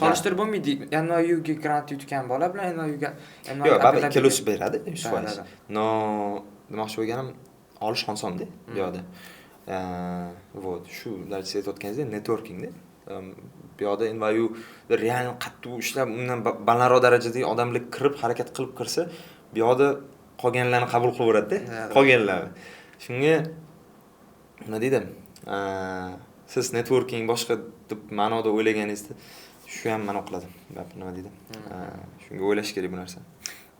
Solishtirib bo'lmaydi. NYU ga grant yutgan bola bilan NYU yo'q, baribir ikkalasi beradi, 100%. No, demoqchi bo'lganim olish osonda bu yoqda. Вот, shu darajada aytayotganingizdek networkingda. Bu yoqda NYU real qattiq ishlab, undan balandroq darajadagi odamlar kirib, harakat qilib kirsa, bu yoqda qolganlarni qabul qilaveradi-da. Qolganlarni. Shunga nima deydi? Siz networking boshqa deb ma'noda o'ylaganingizda shu ham ma'no qiladi. Nima deydi? Shunga o'ylash kerak bu narsa.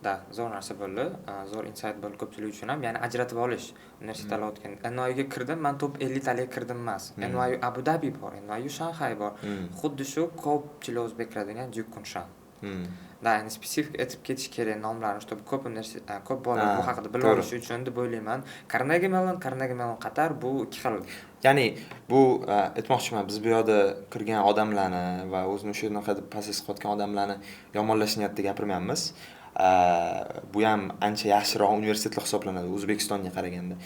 Da, zo'r narsa bo'ldi. Zo'r insight bo'ldi ko'pchilik uchun ham. Ya'ni ajratib olish. Universitetda o'tgan. NYU ga kirdim, men top 50 taliga kirdim emas. NYU Abu Dhabi bor, NYU Shanghai bor. Xuddi shu ko'pchilik o'zbeklar degan Jukunshan. Da, ya'ni spesifik aytib ketish kerak nomlarni, чтобы ko'p universitet, ko'p bolalar bu haqida bilib olishi uchun deb o'ylayman. Carnegie Mellon qatar bu ikki xil. Ya'ni bu aytmoqchiman, biz bu yoqda kirgan odamlarni va o'zini shu yoqda deb pasas qilayotgan odamlarni yomonlash niyatida gapirmayapmiz. Bu ham ancha yaxshiroq universitetlar hisoblanadi O'zbekistonga qaraganda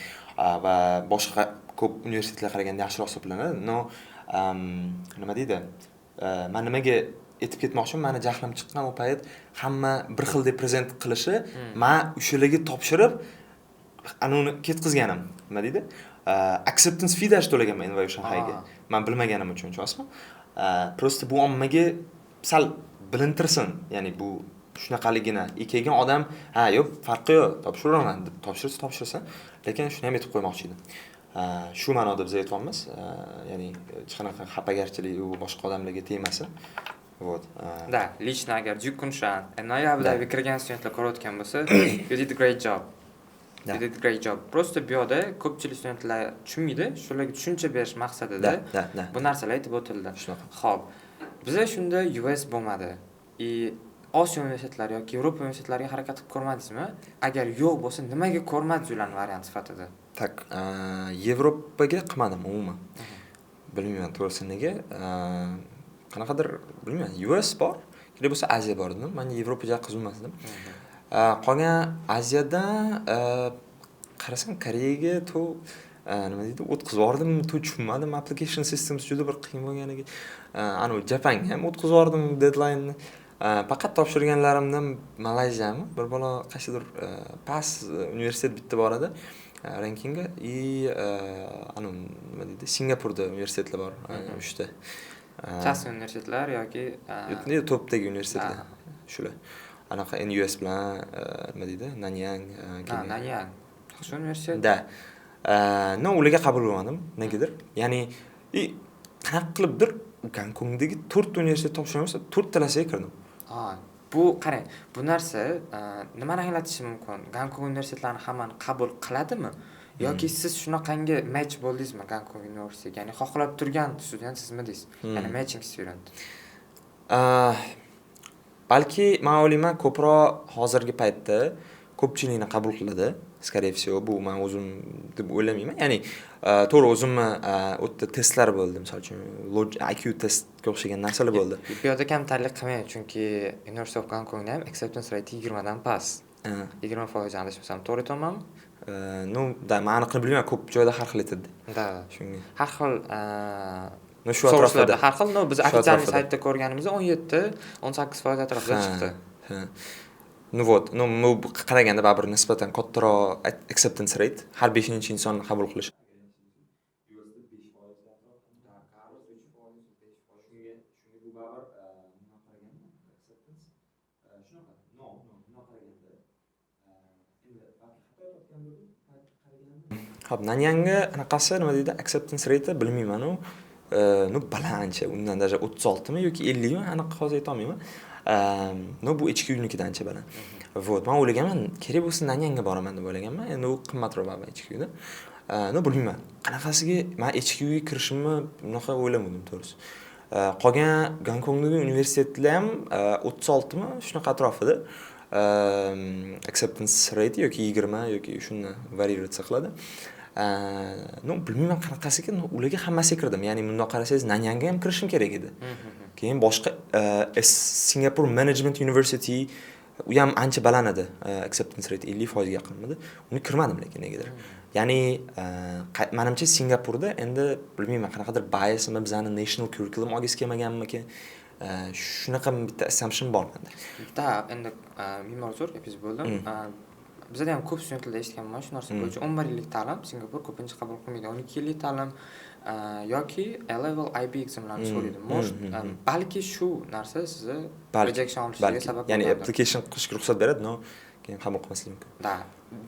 va boshqa ko'p universitetlarga qaraganda yaxshiroq hisoblanadi. Nima deydi? Men nimaga aytib ketmoqchiman, meni jahlim chiqqan o payt hamma bir xil deb prezent qilishi, men o'shalarga topshirib uni ketkizganim. Nima deydi? Acceptance fee dash to'laganman NYU Shanghaiga. Men bilmaganim uchun, tushunasizmi? Просто bu ommaga sal bilintirsin. Ya'ni bu shunaqaligina kelgan odam, yo'q, farqi yo'q, topshiraman deb topshirsin. Lekin shuni ham aytib qo'ymoqchi edim. Shu ma'noda biz aytamiz, ya'ni hech qanaqa xafagarchilik u boshqa odamlarga tegmasin. Вот. Da, lично agar Jukunshan, NYU Abu Dhabi kirgan studentlar ko'rayotgan bo'lsa, you did a great job. You did a great job. Просто bu yoqda ko'pchilik studentlar tushunmaydi, shularga tushuncha berish maqsadida bu narsalar aytib o'tildi. Xo'p, bizda shunda US bo'lmadi. Osiyo universitetlari yoki Yevropa universitetlariga harakat qilib ko'rmadingizmi? Agar yo'q bo'lsa, nimaga ko'rmadingiz ularni variant sifatida? Tak, Yevropaga qilmadim umuman. Bilmayman to'g'risi nega. Qanaqadir bilmayman, US bor, kerak bo'lsa Aziya bor edim. Men Yevropaga qiziqmasdim. Qolgan Aziyada qarasam Koreyaga nima deydi, o'tkazib yordim, tushunmadim. Application systems juda bir qiyin bo'lganiga. Japanga ham o'tkazib yordim deadline-ni. Faqat topshirganlarimdan Malayziyami, bir bola qaysidir past universitet bitta bor edi rankingga nima deydi, Singapurda universitetlar bor, 3 ta. Chas universitetlar yoki topdagi universitetlar shular. Anaqa NUS bilan nima deydi, Nanyang. Nanyang. Yaxshi universitet. Da. Ularga qabul bo'lmadim, negadir. Ya'ni qanaqa qilibdir Gonkongdagi 4 universitet topshirmasa, 4 talasiga kirdim. Bu qarang, bu narsa nimani anglatishi mumkin? Gonkong universitetlarini hammani qabul qiladimi? Yoki siz shunaqangi match bo'ldingizmi Gonkong universitetiga? Ya'ni xohlab turgan student sizmi deysiz? Ya'ni matching student. Balki men o'ylayman, ko'proq hozirgi paytda ko'pchilikni qabul qiladi. Скорее всего, bu men o'zim deb o'ylamayman. Ya'ni to'g'ri o'zimni o'tda testlar bo'ldi, misol uchun IQ testga o'xshagan narsalar bo'ldi. Bu yerda kamtarlik qilmang, chunki University of Gonkongda ham acceptance rate 20 dan past. 20% adashmasam, to'g'ri aytyapmanmi? Men aniqni bilmayman, ko'p joyda har xil aytadi. Da. Shunga. Har xil shu atrofda. Har xil, biz ofitsial saytda ko'rganimizda 17-18% atrofida chiqdi. Qaraganda baribir nisbatan kattaroq acceptance rate, har 5-insonni qabul qilish. Shunga bu baribir nima qaraganda acceptance shunaqa. Nima qaraganda endi balki xato aytgan bo'ldim, qaraganda Hop, Nanyangga anaqasi nima deydi? Acceptance rate bilmayman u. No balandcha, undan даже 36 mi yoki 50 mi? Aniq hozir ayta olmayman. No bu HQ-nikidan ancha baland. Вот, men o'ylaganman, kerak bo'lsa Nanyangga boraman deb o'ylaganman. Endi u qimmatroq HQ-da. No bilmayman. Qanaqasiga men HQ-ga kirishimni bunaqa o'ylamadim to'g'risi. Qolgan Gonkongdagi universitetlar ham 36 mi? Shunaqa atrofida. Acceptance rate yoki 20 yoki shundan variatsiya qiladi. No bilmayman qanaqasiga, ularga hammasiga kirdim. Ya'ni bundoq qarasangiz Nanyangga ham kirishim kerak edi. Keyin boshqa Singapore Management University u ham ancha baland edi. Acceptance rate 50% ga yaqinmidi. Uni kirmadim lekin negadir. Ya'ni menimcha Singapurda endi bilmayman qanaqadir biasmi, bizani national curriculum olgisi kelmaganmikin. Shunaqa bitta assumption bor menda. Bitta endi me'mor zo'r epizod bo'ldim. Bizda ham ko'p studentlarda eshitganman shu narsa bo'yicha 11 yillik ta'lim Singapur ko'pincha qabul qilmaydi. 12 yillik ta'lim yoki A-level IB examlarni so'raydi. Balki shu narsa sizni rejection olishingizga sabab bo'ladi. Ya'ni application qilishga ruxsat beradi, no keyin qabul qilmaslik mumkin. Da.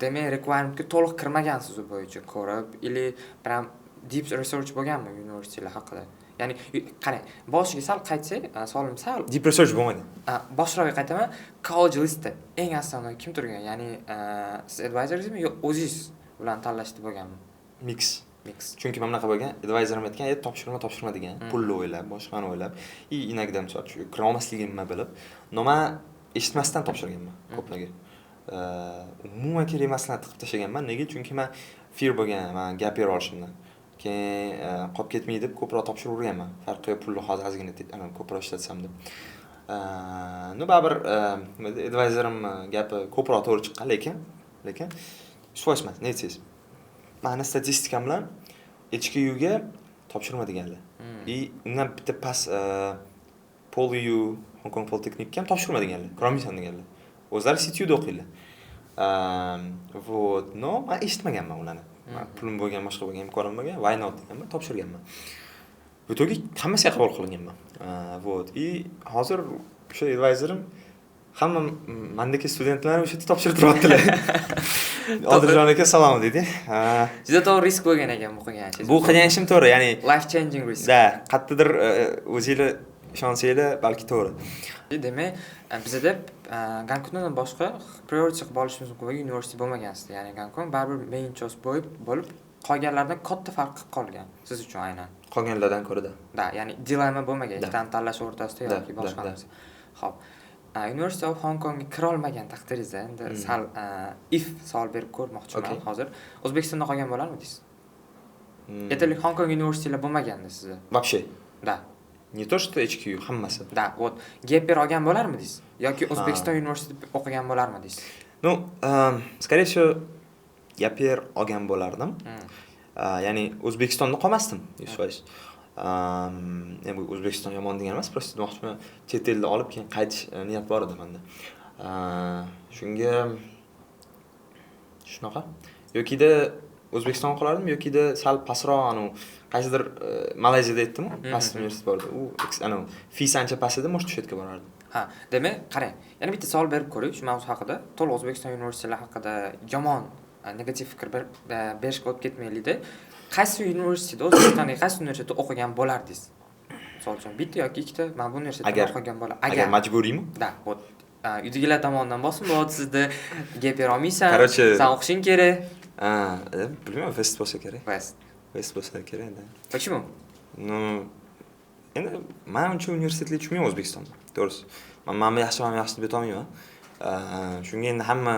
Demak, requirementga to'liq kirmagansiz u bo'yicha ko'rib, ili prям deep research bo'lganmi universitetlar haqida? Ya'ni qarang, boshiga sal qaytsak, savolim sal Deep research bo'lmaydi. Boshroqqa qaytaman. College listda eng asosiy kim turgan? Ya'ni siz advisoringizmi yo o'zingiz bilan tanlashdi bo'lganmi? Mix. Chunki mana bunaqa bo'lgan, advisorim aytgan, topshirma degan, pulni o'ylab, boshqani o'ylab, inakdan misol uchun kira olmasligimni bilib, nima eshitmasdan topshirganman ko'plarga. Umuman kerak emasligini tiqib tashlaganman. Nega? Chunki men fear bo'lgan, men gap yer olishimdan. Keyin qolib ketmaydi deb ko'proq topshiraverganman. Farqi yo'q, pulni hozir ozgina ko'proq ishlatsam deb. No baribir advisorim gapi ko'proq to'g'ri chiqqan, lekin ishvoymas, neysiz. Mani statistikam bilan HQga topshirma deganlar. Undan bitta pas PolyU Hong Kong Polytechnic ham topshirma deganlar. Kiromisan deganlar. O'zlari CTUda o'qiylar. Вот, no, men eshitmaganman ularni. Pulim bo'lgan, boshqa bo'lgan imkonim bo'lgan, why not deganman, topshirganman. Bu to'g'ri hammasiga qabul qilinganman. Вот, hozir o'sha advisorim hamma mendagi studentlar o'sha yerda topshirib turyaptilar. Odiljon aka salom dedi. Juda to'g'ri risk bo'lgan ekan bu qilganingiz. Bu qilgan ishim to'g'ri, ya'ni life changing risk. Da, qayerdadir o'zingizlar ishonsanglar balki to'g'ri. Demak, bizda Gonkongdan boshqa priority qilib olishimiz mumkin bo'lgan universitet bo'lmagan-siz. Ya'ni Gonkong baribir main choice bo'lib qolganlardan katta farq qilib qolgan siz uchun aynan. Qolganlardan ko'rada. Da, ya'ni dilemma bo'lmagan, ikkitadan tanlash o'rtasida yoki boshqa narsa. Xo'p. University of Hong Kongga kira olmagan taqdiringizda endi sal if savol berib ko'rmoqchiman hozir. O'zbekistonda qolgan bo'larmidingiz? Aytaylik, Hong Kong universitetlar bo'lmaganda sizda. Вообще. Da. Не то что HQ, hammasi. Da, вот gap yer olgan bo'larmidingiz yoki O'zbekiston universitetida o'qigan bo'larmidingiz? No, скорее всего, gap yer olgan bo'lardim. Ya'ni O'zbekistonda qolmasdim, 100%. Bu O'zbekiston yomon degan emas, просто demoqchiman, chet elda olib keyin qaytish niyat bor edi menda. Shunga shunaqa yokida O'zbekistonga qolardim, yokida sal pastroq qaysidir Malayziyada aytdim, past universitet bor edi. U fees ancha past edi, может, Toshkentga borardim. Demak, qarang, yana bitta savol berib ko'ring shu mavzu haqida. To'liq O'zbekiston universitetlari haqida yomon negativ fikr berishga o'tib ketmaylikda. Qaysi universitetda, O'zbekistondagi qaysi universitetda o'qigan bo'lardingiz? Misol uchun bitta yoki ikkita mana bu universitetda o'qigan bo'lar. Agar majburiymi? Da, вот. Uydagilar tomonidan bosim bo'lyapti sizda. Gap bera olmaysan. Sen o'qishing kerak. Bilmayman, West bo'lsa kerak. West bo'lsa kerak endi. Почему? Ну, endi men uncha universitetga tushmayman O'zbekistonda. To'g'risi. Men yaxshi deb ayta olmayman. Shunga endi hamma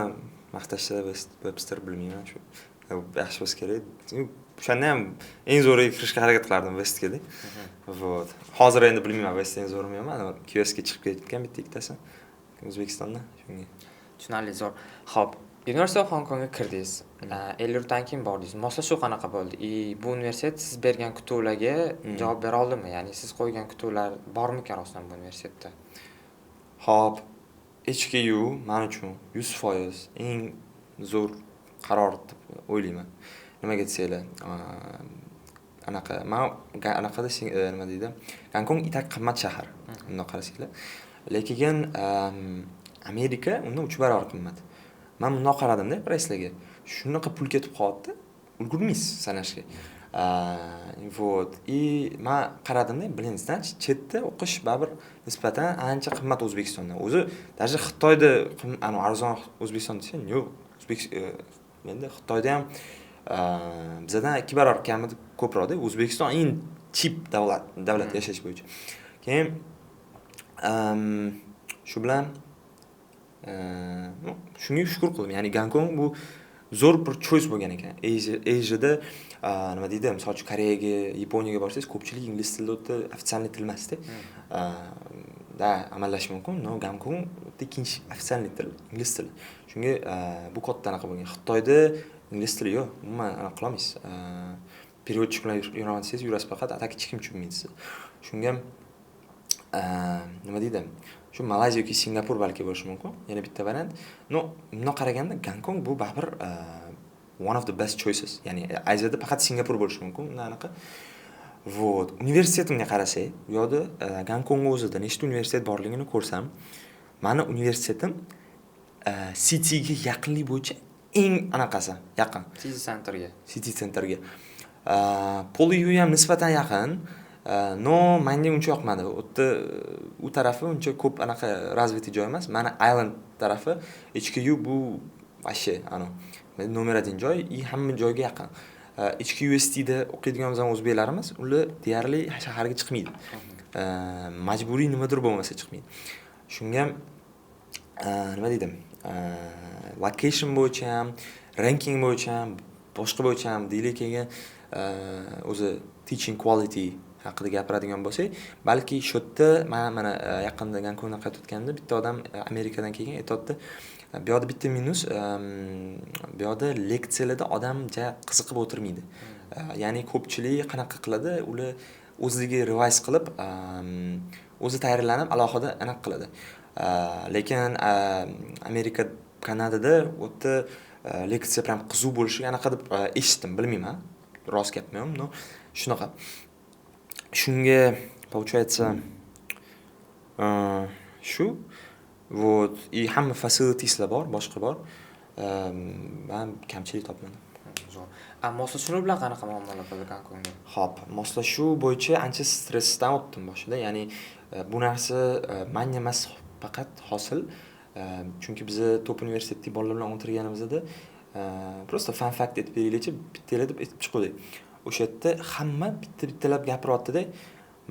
maqtashsa Webster bilmayman shu. Yaxshi bo'lsa kerak. O'shanda ham eng zo'riga kirishga harakat qilardim Westga. Вот. Hozir endi bilmayman West eng zo'rmi yo'qmi. QSga chiqib ketgan bitta ikkitasi O'zbekistonda shunga. Tushunarli zo'r. Xo'p, University of Hong Kongga kirdingiz. 50 yildan keyin bordingiz. Moslashuv qanaqa bo'ldi? Bu universitet siz bergan kutuvlarga javob bera oldimi? Ya'ni siz qo'ygan kutuvlar bormi-kan rostdan bu universitetda? Xo'p, HKU men uchun 100% eng zo'r qaror deb o'ylayman. Nimaga desanglar, anaqada nima deydi? Gonkong itak qimmat shahar. Bundoq qarasanglar. Lekin Amerika undan 3 barobar qimmat. Men bundoq qaradim-da, pricelarga. Shunaqa pul ketib qoldi. ulgurmaysiz sanashga. Вот. И men qaradimda, bilinizdan chetda o'qish baribir nisbatan ancha qimmat O'zbekistondan. O'zi даже Xitoyda arzon O'zbekiston desa, yo'q. Menda Xitoyda ham bizadan 2 barobar kamida ko'proqda. O'zbekiston eng cheap davlat yashash bo'yicha. Keyin shu bilan shunga shukr qildim. Ya'ni Gonkong bu zo'r bir choice bo'lgan ekan. Asiada nima deydi, misol uchun Koreyaga, Yaponiyaga borsangiz, ko'pchilik ingliz tilida o'tda ofitsialniy til emasda. Da amallash mumkin. No, Gonkong ikkinchi ofitsialniy til ingliz tili. Shunga bu katta anaqa bo'lgan. Xitoyda ingliz tili yo'q. Umuman anaqa qilamiz. Переводчик bilan yuramansiz, yurasiz faqat atak hech kim tushunmaydi. Shunga nima deydi? Shu Malayziya yoki Singapur balki bo'lishi mumkin. Yana bitta variant. No, bundoq qaraganda Gonkong bu baribir one of the best choices. Ya'ni Aziyada faqat Singapur bo'lishi mumkin. Anaqa. Вот. Universitetimga qarasak, bu yerda Gonkong o'zida nechta universitet borligini ko'rsam, meni universitetim Cityga yaqinlik bo'yicha eng anaqasi, yaqin. City centerga. Poliyu ham nisbatan yaqin. No, menga uncha yoqmadi. U tarafi uncha ko'p anaqa razviti joy emas. Mana Island tarafi HKU bu vashi, nomer 1 joy, hamma joyga yaqin. HKUSTda o'qiydigan bizning o'zbeklarimiz, ular deyarli shaharga chiqmaydi. Majburiy nimadir bo'lmasa chiqmaydi. Shunga nima deydim? Location bo'yicha ham, ranking bo'yicha ham, boshqa bo'yicha ham deylik kelgan o'zi teaching quality haqida gapiradigan bo'lsak, balki shu yerda mana yaqinda Gonkongdan qaytib o'tganda bitta odam Amerikadan kelgan aytdi, bu yerda bitta minus, bu yerda leksiyalarda odam qiziqib o'tirmaydi. Ya'ni ko'pchilik qanaqa qiladi, ular o'ziga revise qilib, o'zi tayyorlanib alohida aniq qiladi. Lekin Amerika, Kanadada o'tda leksiya ham qiziq bo'lishiga anaqa deb eshitdim, bilmayman. Rost gapmi-yo'q, no. Shunaqa. Shunga получается shu вот и hamma facilitieslar bor, boshqa bor. Men kamchilik topmadim. Zo'r. Moslashuv bilan qanaqa muammolar bo'ldi Gonkongda? Xo'p, moslashuv bo'yicha ancha stressdan o'tdim boshida. Ya'ni bu narsa menga emas, faqat hosil. Chunki biz top universitetdagi bolalar bilan o'tirganimizda просто fun fact aytib beraylikchi, bittalar deb aytib chiqdik. O'sha yerda hamma bittalab gapiryapti-da.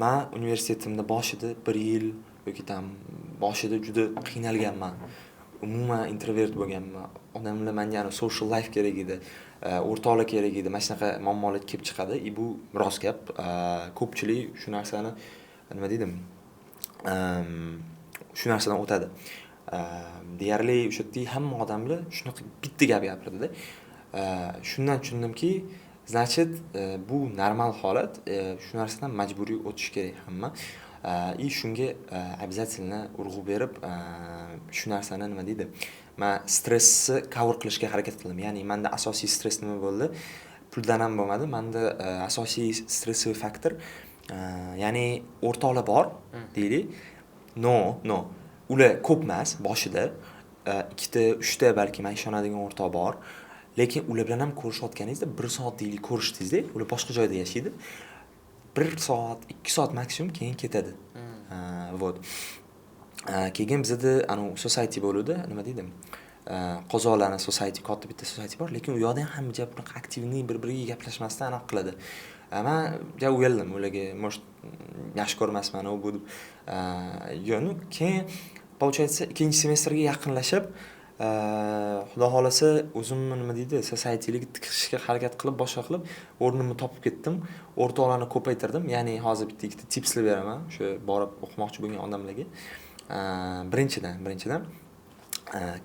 Men universitetimda boshida 1 yil yoki tam boshida juda qiynalganman. Umuman introvert bo'lganman. Odamlar menga social life kerak edi, o'rtoqlik kerak edi. Mana shunaqa muammolar kelib chiqadi. Bu rost gap. Ko'pchilik shu narsani nima deydim? Shu narsadan o'tadi. Deyarli o'sha yerda hamma odamlar shunaqa bitta gap gapirdi-da. Shundan tushundimki, значит, bu normal holat, shu narsadan majburiy o'tish kerak hamma. И shunga обязательно urg'u berib, shu narsani nima deydi? Men stressni cover qilishga harakat qildim. Ya'ni menda asosiy stress nima bo'ldi? Puldan ham bo'lmadi. Menda asosiy stressiy faktor, ya'ni o'rtoqlar bor, deylik. No. Ular ko'p emas boshida. 2 ta, 3 ta balki men ishonadigan o'rtoq bor. Lekin ular bilan ham ko'rishayotganingizda 1 soat deylik ko'rishdingizda, ular boshqa joyda yashaydi. 1 soat, 2 soat maksimum keyin ketadi. Вот. Keyin bizda society bo'ladi, nima deydim? Qozoqlarning society, katta bitta society bor, lekin u yoqda ham bunaqa aktivniy bir-biriga gaplashmasdan aniq qiladi. Men uyaldim, ularga, может, yaxshi ko'rmasman u bu. Yo'q, keyin получается, ikkinchi semestrga yaqinlashib, xudo xolasa o'zimni nima deydi, societylik tiqishga harakat qilib, boshqa qilib, o'rnimni topib ketdim. O'rtoqlarni ko'paytirdim. Ya'ni hozir bitta ikkita tipslar beraman, o'sha borib o'qimoqchi bo'lgan odamlarga. Birinchidan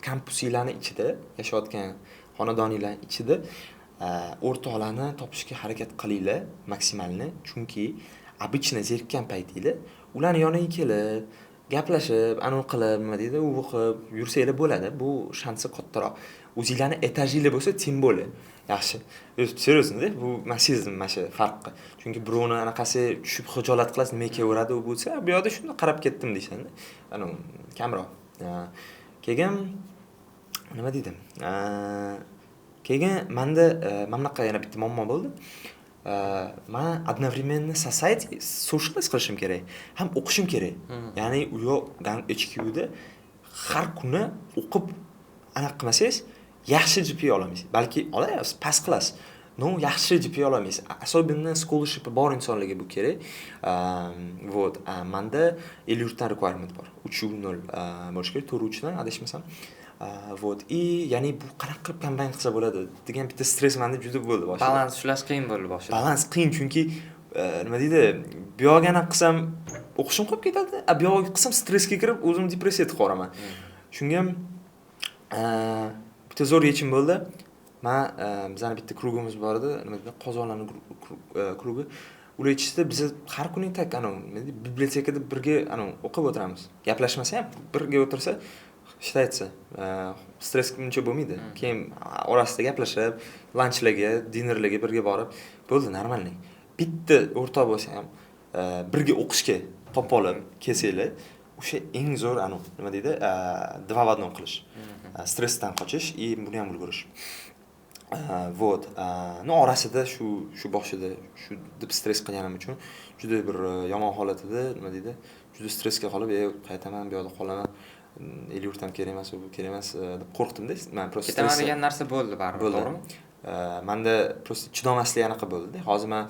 kampuslarning ichida yashayotgan xonadonlarning ichida o'rtoqlarni topishga harakat qilinglar maksimalni, chunki обычно zerikkan paytinglar ularning yoniga kelib gaplashib, qilib, nima deydi, u o'qib yursanglar bo'ladi. Bu shansi kattaroq. O'zingizlarni etajinglar bo'lsa, tim bo'li. Yaxshi. Seriozda, bu men sezdim mana shu farqni. Chunki birovni anaqasi tushib xijolat qilasiz, nima kelaveradi u bo'lsa, bu yoqda shuni qarab ketdim deysan-da. Kamroq. Keyin nima dedim? Keyin menda mana bunaqa yana bitta muammo bo'ldi. Men одновременно society socialize qilishim kerak, ham o'qishim kerak. Ya'ni u yoq HQda har kuni o'qib aniq qilmasangiz, yaxshi GPA olamaysiz. Balki olaysiz, past qilasiz. No, yaxshi GPA olamaysiz. Особенно scholarship bor insonlarga bu kerak. Вот, menda 50 dan requirement bor. 3.0 bo'lish kerak, 4.3 dan adashmasam. Вот, и ya'ni bu qanaqa qilib combine qilsa bo'ladi degan bitta stress menda juda bo'ldi boshida. Balans ushlash qiyin bo'ldi boshida. Balans qiyin chunki nima deydi, bu yoqgani qilsam o'qishim qolib ketadi, bu yoqqa qilsam stressga kirib o'zimni depressiyaga tiqoraman. Shunga bitta zo'r yechim bo'ldi. Men bizning bitta klubimiz bor edi, nima deydi, Qozonlarning klubi. Ular ichida biz har kuni nima deydi, bibliotekada birga o'qib o'tiramiz. Gaplashmasa ham birga o'tirsa ishlaydi. Stress uncha bo'lmaydi. Keyin orasida gaplashib, lunchlarga, dinnerlarga birga borib, bo'ldi, normalniy. Bitta o'rtoq bo'lsa ham birga o'qishga topolib kelsanglar, o'sha eng zo'r nima deydi, два в одном qilish. Stressdan qochish и buni ham ulgurish. Вот. No orasida shu boshida shu deb stress qilganim uchun juda bir yomon holat edi, nima deydi? Juda stressga qolib, qaytaman, bu yoqda qolaman. 50 tam kerak emas, bu kerak emas deb qo'rqdim-da. Men prosta ketaman degan narsa bo'ldi baribir, to'g'rimi? Menda prosta chidamaslik anaqa bo'ldi-da. Hozir men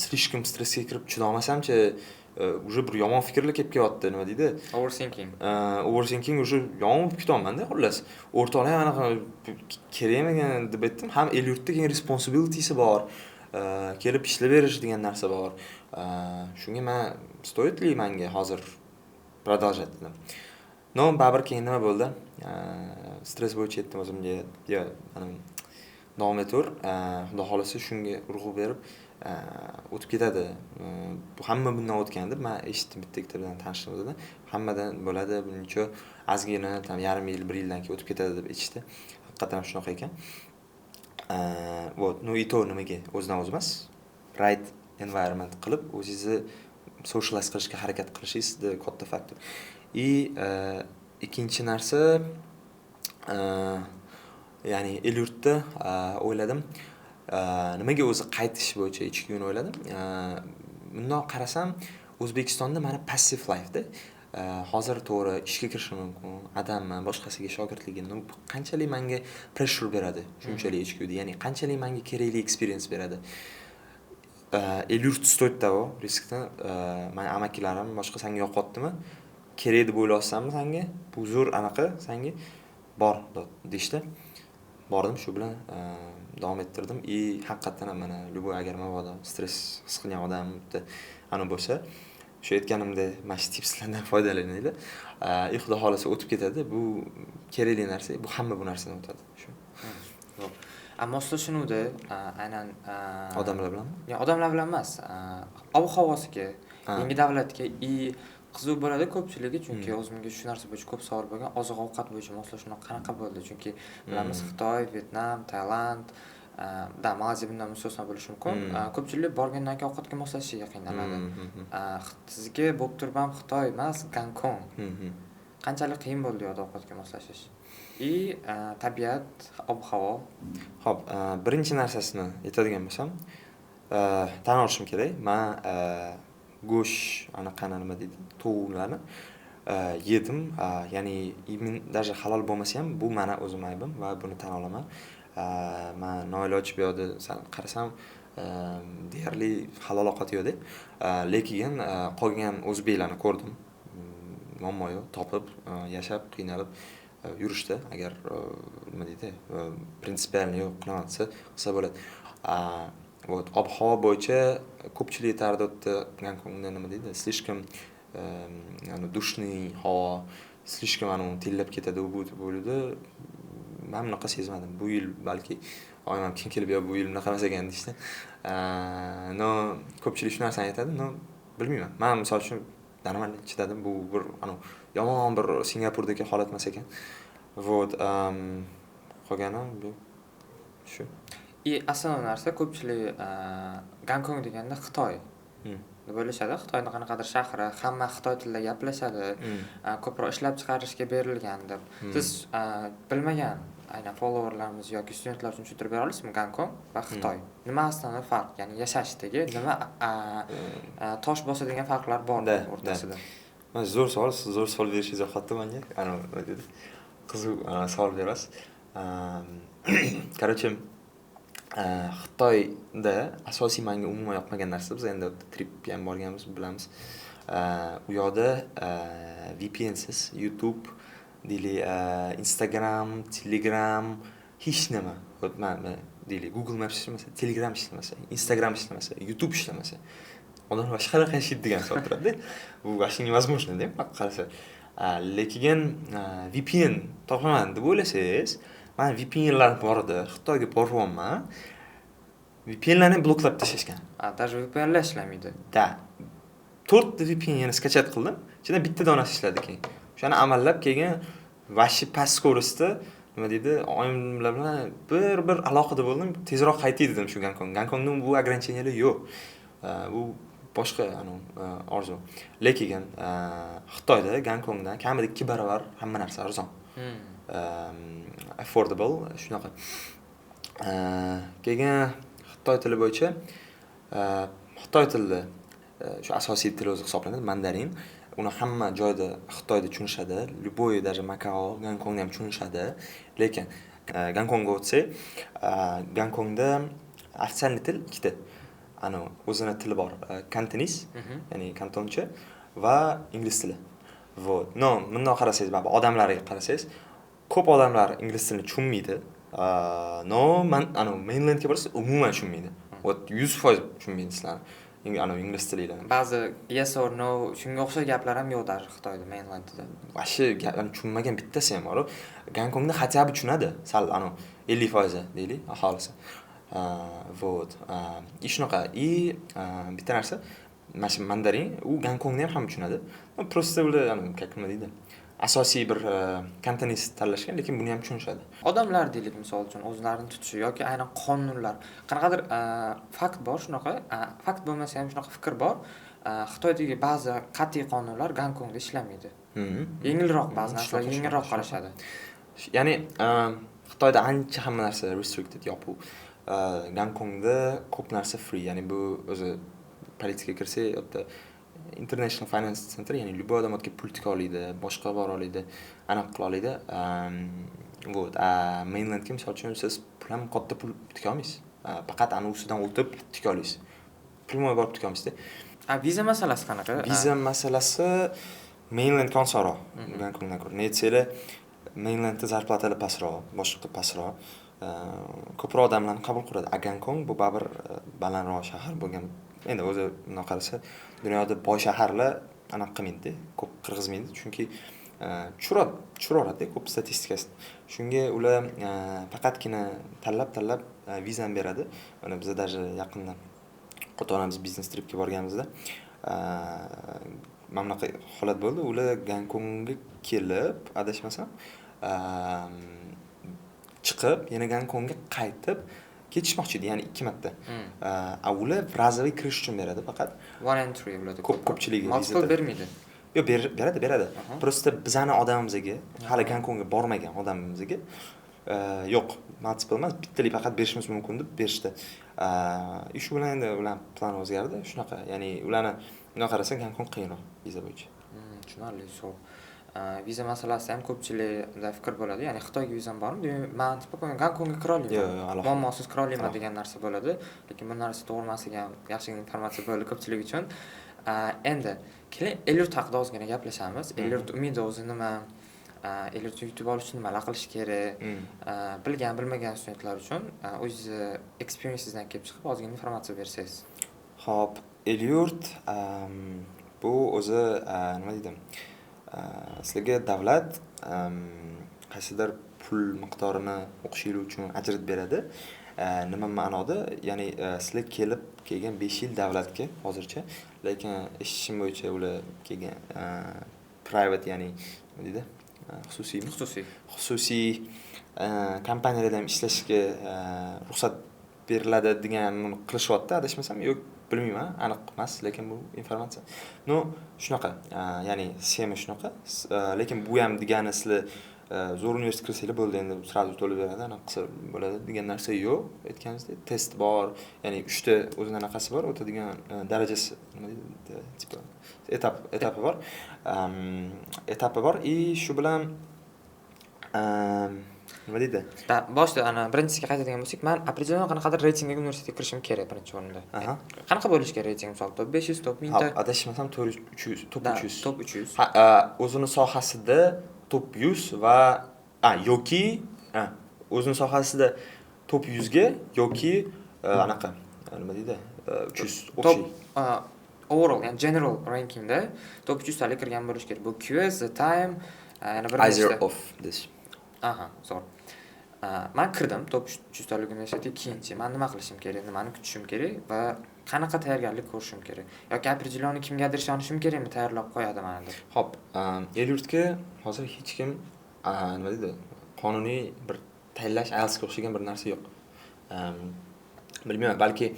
слишком stressga kirib chidamasam-chi, уже bir yomon fikrlar kelib kelyapti, nima deydi? Overthinking уже yomon bo'lib ketyapman-da, xullas. O'rtoqlar anaqa kerak emas deb aytdim. Ham 50 da keyin responsibilitysi bor. Kelib ishlab berish degan narsa bor. Shunga men stoyitli menga hozir продолжать dedim. No, baribir keyin nima bo'ldi? Stress bo'yicha aytdim o'zimga, davom etaver. Xudo xolasa shunga urg'u berib o'tib ketadi. Bu hamma bundan o'tgandi. Men eshitdim bitta bilan tanishdim o'zida. Hammadan bo'ladi, buncha ozgina, yarim yil, 1 yildan keyin o'tib ketadi deb aytishdi. Haqiqatan shunaqa ekan. Вот, no ito nimaga o'zidan o'z emas, right environment qilib o'zingizni socialize qilishga harakat qilishingiz katta faktor. И ikkinchi narsa, ya'ni el-yurtda o'yladim. Nimaga o'zi qaytish bo'yicha ichkiyuni o'yladim. Bundoq qarasam, O'zbekistonda mana passive life-da. Hozir to'g'ri ishga kirishim mumkin, adamman, boshqasiga shogirdligimni qanchalik menga pressure beradi, shunchalik ichkiyda. Ya'ni qanchalik menga kerakli experience beradi. El-yurt stoytda-ku riskda, men amakilarim boshqa senga yo'qotdimi? Kerak deb o'ylayapsanmi senga? Bu zo'r anaqa senga bor deyishdi. Bordim, shu bilan davom ettirdim. Haqiqatan ham mana любой agar mabodo stress his qilgan odam bo'lsa, shu aytganimda mana shu tipslardan foydalanaydi. Xudo xolasa o'tib ketadi. Bu kerakli narsa, bu hamma bu narsadan o'tadi. Shu. Moslashuvda aynan odamlar bilanmi? Yo'q, odamlar bilan emas. Ob-havosiga, yangi davlatga qiziq bo'ladi ko'pchiligi, chunki o'zimga shu narsa bo'yicha ko'p savol bo'lgan. Oziq-ovqat bo'yicha moslashuv qanaqa bo'ldi? Chunki bilamiz Xitoy, Vyetnam, Tailand, Malayziya bundan mustasno bo'lishi mumkin. Ko'pchilik borgandan keyin ovqatga moslashishga qiynaladi. Sizga bo'lib turib ham Xitoy emas, Gonkong. Qanchalik qiyin bo'ldi yo'q ovqatga moslashish? Tabiat, ob-havo. Xo'p, birinchi narsasini aytadigan bo'lsam, tan olishim kerak. Men go'sht anaqani nima deydi, tovuqlarni yedim. Ya'ni даже halol bo'lmasa ham bu meni o'zim aybim va buni tan olaman. Men noiloj bu yerda qarasam deyarli halol ovqat yedim. Lekin qolgan o'zbeklarni ko'rdim. Muammo yo'q, topib, yashab, qiynalib yurishdi. Agar nima deydi, prinsipialni yo'q qilaman desa bo'ladi. Вот, ob-havo bo'yicha ko'pchilik aytardi, Gonkongda nima deydi, слишком dushniy havo, слишком tillab ketadi, u bo'ldi. Men bunaqa sezmadim. Bu yil balki oyim kim kelib bu yil bunaqa emas ekan deydi. No, ko'pchilik shu narsani aytadi. No, bilmayman. Men misol uchun normal chidadim. Bu bir yomon bir Singapurdagi holat emas ekan. Вот, qolgani bu shu. Asl narsa ko'pchilik Gonkong deganda Xitoy deb o'ylashadi. Xitoyning qanaqadir shahri, hamma Xitoy tilida gaplashadi, ko'proq ishlab chiqarishga berilgan deb. Siz bilmagan aynan followerlarimiz yoki studentlar uchun tushuntirib bera olasizmi Gonkong va Xitoy nimasidan farq, ya'ni yashashdagi nima tosh bosadigan farqlar bor o'rtasida? Zo'r savol, siz zo'r savol berishingiz yoqdi menga. Nima deydi? Qiziq savol berasiz. Короче, Xitoyda asosiy menga umuman yoqmagan narsa, biz endi tripga ham borganmiz, bilamiz. U yoqda VPNsiz YouTube deyli, Instagram, Telegram hech nima. Deyli, Google Maps ishlamasa, Telegram ishlamasa, Instagram ishlamasa, YouTube ishlamasa, odamlar boshqa qanaqa yashaydigan savol turadi. Bu вообще невозможно-da, qarasa. Lekin VPN topaman deb o'ylasangiz, men VPNlar bor edi, Xitoyga boryapman. VPNlarni bloklab tashlashgan. Даже VPNlar ishlamaydi. Da. 4 ta VPN yana skachat qildim. Ichidan bitta donasi ishladi keyin. O'shani amallab keyin vashi past skorostda nima deydi, oyim bilan bir aloqada bo'ldim. Tezroq qaytay dedim shu Gonkong. Gonkongda bu ограничениялар yo'q. Bu boshqa orzu. Lekin Xitoyda Gonkongdan kamida 2 barobar hamma narsa arzon. Affordable shunaqa. Keyin Xitoy tili bo'yicha Xitoy tilida shu asosiy til o'zi hisoblanadi, mandarin. Uni hamma joyda Xitoyda tushunishadi, любой даже Makao, Gonkongda ham tushunishadi. Lekin Gonkongga o'tsak, Gonkongda ofitsial til ikkita. O'zini tili bor, kantonis, ya'ni kantoncha va ingliz tili. Вот. Bundoq qarasangiz, odamlarga qarasangiz, ko'p odamlar ingliz tilini tushunmaydi. Mainlandga borsa umuman tushunmaydi. 100% tushunmaydi sizlar. Ingliz tilidan. Ba'zi yes or no shunga o'xshagan gaplar ham yo'q dar Xitoyda, mainlandda. Vashi gaplarni tushunmagan bittasi ham bor. Gonkongda хотя бы tushunadi, sal 50% deylik, aholisi. Вот. Shunaqa. Bitta narsa, mana mandarin, u Gonkongda ham tushunadi. Просто ular nima deydi? Asosiy bir kantonis tanlashgan, lekin buni ham tushunishadi. Odamlar deylik, misol uchun o'zlarini tutishi yoki aynan qonunlar, qanaqadir fakt bor shunaqa, fakt bo'lmasa ham shunaqa fikr bor. Xitoydagi ba'zi qat'iy qonunlar Gonkongda ishlamaydi. Yengilroq ba'zi narsalar yengilroq qarashadi. Ya'ni Xitoyda ancha hamma narsa restricted, yopiq. Gonkongda ko'p narsa free, ya'ni bu o'zi politikaga kirsa, yo'qda International Finance Center, ya'ni любой odam o'tga pul tika oladi, boshqa bor oladi, aniq qila oladi. Вот. Mainlandga misol uchun siz pul ham katta pul tika olmaysiz. Faqat ustidan o'tib tika olasiz. Pulmoy borib tika olmaysiz. Viza masalasi qanaqa? Viza masalasi mainland konsoro. Gonkongdan ko'ra. Netseli mainlandda zarplatalar pastroq, boshqa pastroq. Ko'proq odamlarni qabul qiladi. Gonkong bu baribir balandroq shahar bo'lgan. Endi o'zi bunday qarasa, dunyoda boy shaharlar aniq qilmaydi, ko'p qirg'izmaydi, chunki tushiradi ko'p statistikasi. Shunga ular faqatgina tanlab vizani beradi. Mana biz даже yaqinda qo'tonamiz biznes tripga borganimizda mana bunaqa holat bo'ldi. Ular Gonkongga kelib, adashmasam, chiqib, yana Gonkongga qaytib ketishmoqchi edi, ya'ni 2 marta. Ular razavay kirish uchun beradi faqat. One entry bo'ladi. Ko'pchiligi viza bermaydi. Yo'q, beradi. Просто bizani odamimizga, hali Gonkongga bormagan odamimizga yo'q, multiple emas, bittalik faqat berishimiz mumkin deb berishdi. Shu bilan endi ular plan o'zgardi, shunaqa. Ya'ni ularni bunday qarasang Gonkong qiyinroq viza bo'yicha. Tushunarli so'z. Viza masalasi ham ko'pchilikda fikr bo'ladi. Ya'ni Xitoyga vizam bormi? Men spokon Gonkongga kira olaman. Muammosiz kira olaman degan narsa bo'ladi. Lekin bu narsa to'g'ri emasligi ham yaxshi informatsiya bo'ldi ko'pchilik uchun. Endi keling Eliot haqida ozgina gaplashamiz. Eliot umidi o'zi nima? Eliot yutib olish uchun nima qilish kerak? Bilmagan studentlar uchun o'zingiz experience'dan kelib chiqib ozgina informatsiya bersangiz. Xo'p, Eliot bu o'zi nima deydim? Sizlarga davlat qaysidir pul miqdorini o'qishingiz uchun ajratib beradi. Nima ma'noda? Ya'ni sizlar kelgan 5 yil davlatga hozircha, lekin eshitishim bo'yicha ular kelgan private, ya'ni nima deydi? Xususiy kompaniyalarda ham ishlashga ruxsat beriladi degan qilishyapti, adashmasam. Yo'q, bilmayman, aniq emas, lekin bu informatsiya. Shunaqa, ya'ni sxema shunaqa. Lekin bu ham degani sizlar zo'r universitet kirsanglar bo'ldi, endi sразу to'lab beradi, anaqa qilsa bo'ladi degan narsa yo'q. Aytganingizdek, test bor, ya'ni 3 ta o'zining anaqasi bor, o'tadigan darajasi, nima deydi, tipa etapi bor. Etapi bor. Shu bilan nima deydi? Boshda birinchisiga qaytadigan bo'lsak, men определенно qanaqadir reytingdagi universitetga kirishim kerak birinchi o'rinda. Qanaqa bo'lishi kerak reyting? Misol top 500, top 1000 ta. Adashmasam top 300. Top 300. O'zini sohasida top 100 va yoki o'zini sohasida top 100 ga yoki anaqa nima deydi? 300 o'xshay. Overall, ya'ni general rankingda top 300 talik kirgan bo'lish kerak. Bu QS, The Time, yana bir Either of this. zo'r. Men kirdim top 300 talik universitetga ikkinchi. Men nima qilishim kerak, nimani kutishim kerak va qanaqa tayyorgarlik ko'rishim kerak? Yoki определенно kimgadir ishonishim kerakmi, tayyorlab qo'yadi meni deb. Xo'p, el-yurtga hozir hech kim nima deydi? Qonuniy bir tayyorlash IELTSga o'xshagan bir narsa yo'q. Bilmayman, balki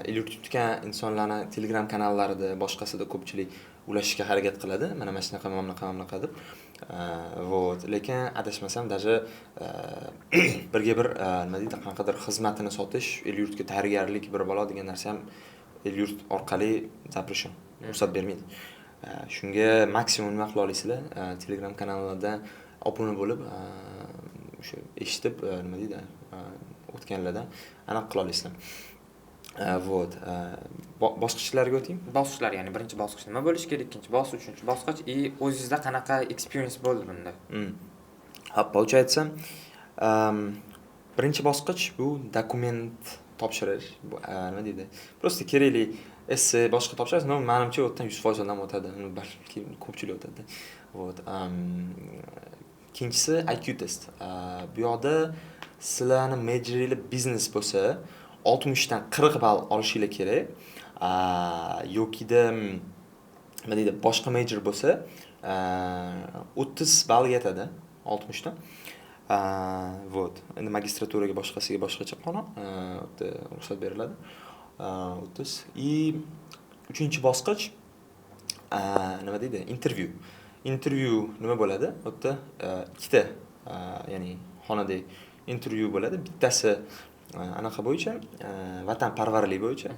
el-yurt tutgan insonlarning Telegram kanallarida, boshqasida ko'pchilik ulashishga harakat qiladi. Mana shunaqa mamlaqa deb. Вот, lekin adashmasam даже birga bir nima deydi, qanaqadir xizmatini sotish, el-yurtga tayyorgarlik bir balo degan narsa ham el-yurt orqali zaprishon, ruxsat bermaydi. Shunga maksimum nima qila olasizlar? Telegram kanallardan obuna bo'lib, o'sha eshitib, nima deydi, o'tganlardan aniq qila olasizlar. Вот. Bosqichlarga o'ting. Bosqichlar, ya'ni birinchi bosqich nima bo'lishi kerak, ikkinchi bosqich, uchinchi bosqich, o'zingizda qanaqa experience bo'ldi bunda? Hop, получается, birinchi bosqich bu dokument topshirish, nima deydi? Просто kerakli essay boshqa topshirasiz, men menimcha o'tdan 100% odam o'tadi, balki ko'pchilik o'tadi. Вот. Ikkinchisi IQ test. Bu yoqda sizlarning majoringiz biznes bo'lsa, 60 dan 40 ball olishinglar kerak. Yokida nima deydi, boshqa major bo'lsa, 30 ball yetadi 60 dan. Вот. Endi magistraturaga boshqasiga boshqacha qonun, ruxsat beriladi. 30. Uchinchi bosqich nima deydi? Interview. Interview nima bo'ladi? U yerda ikkita, ya'ni xonada interview bo'ladi. Bittasi anaqa bo'yicha, vatanparvarlik bo'yicha.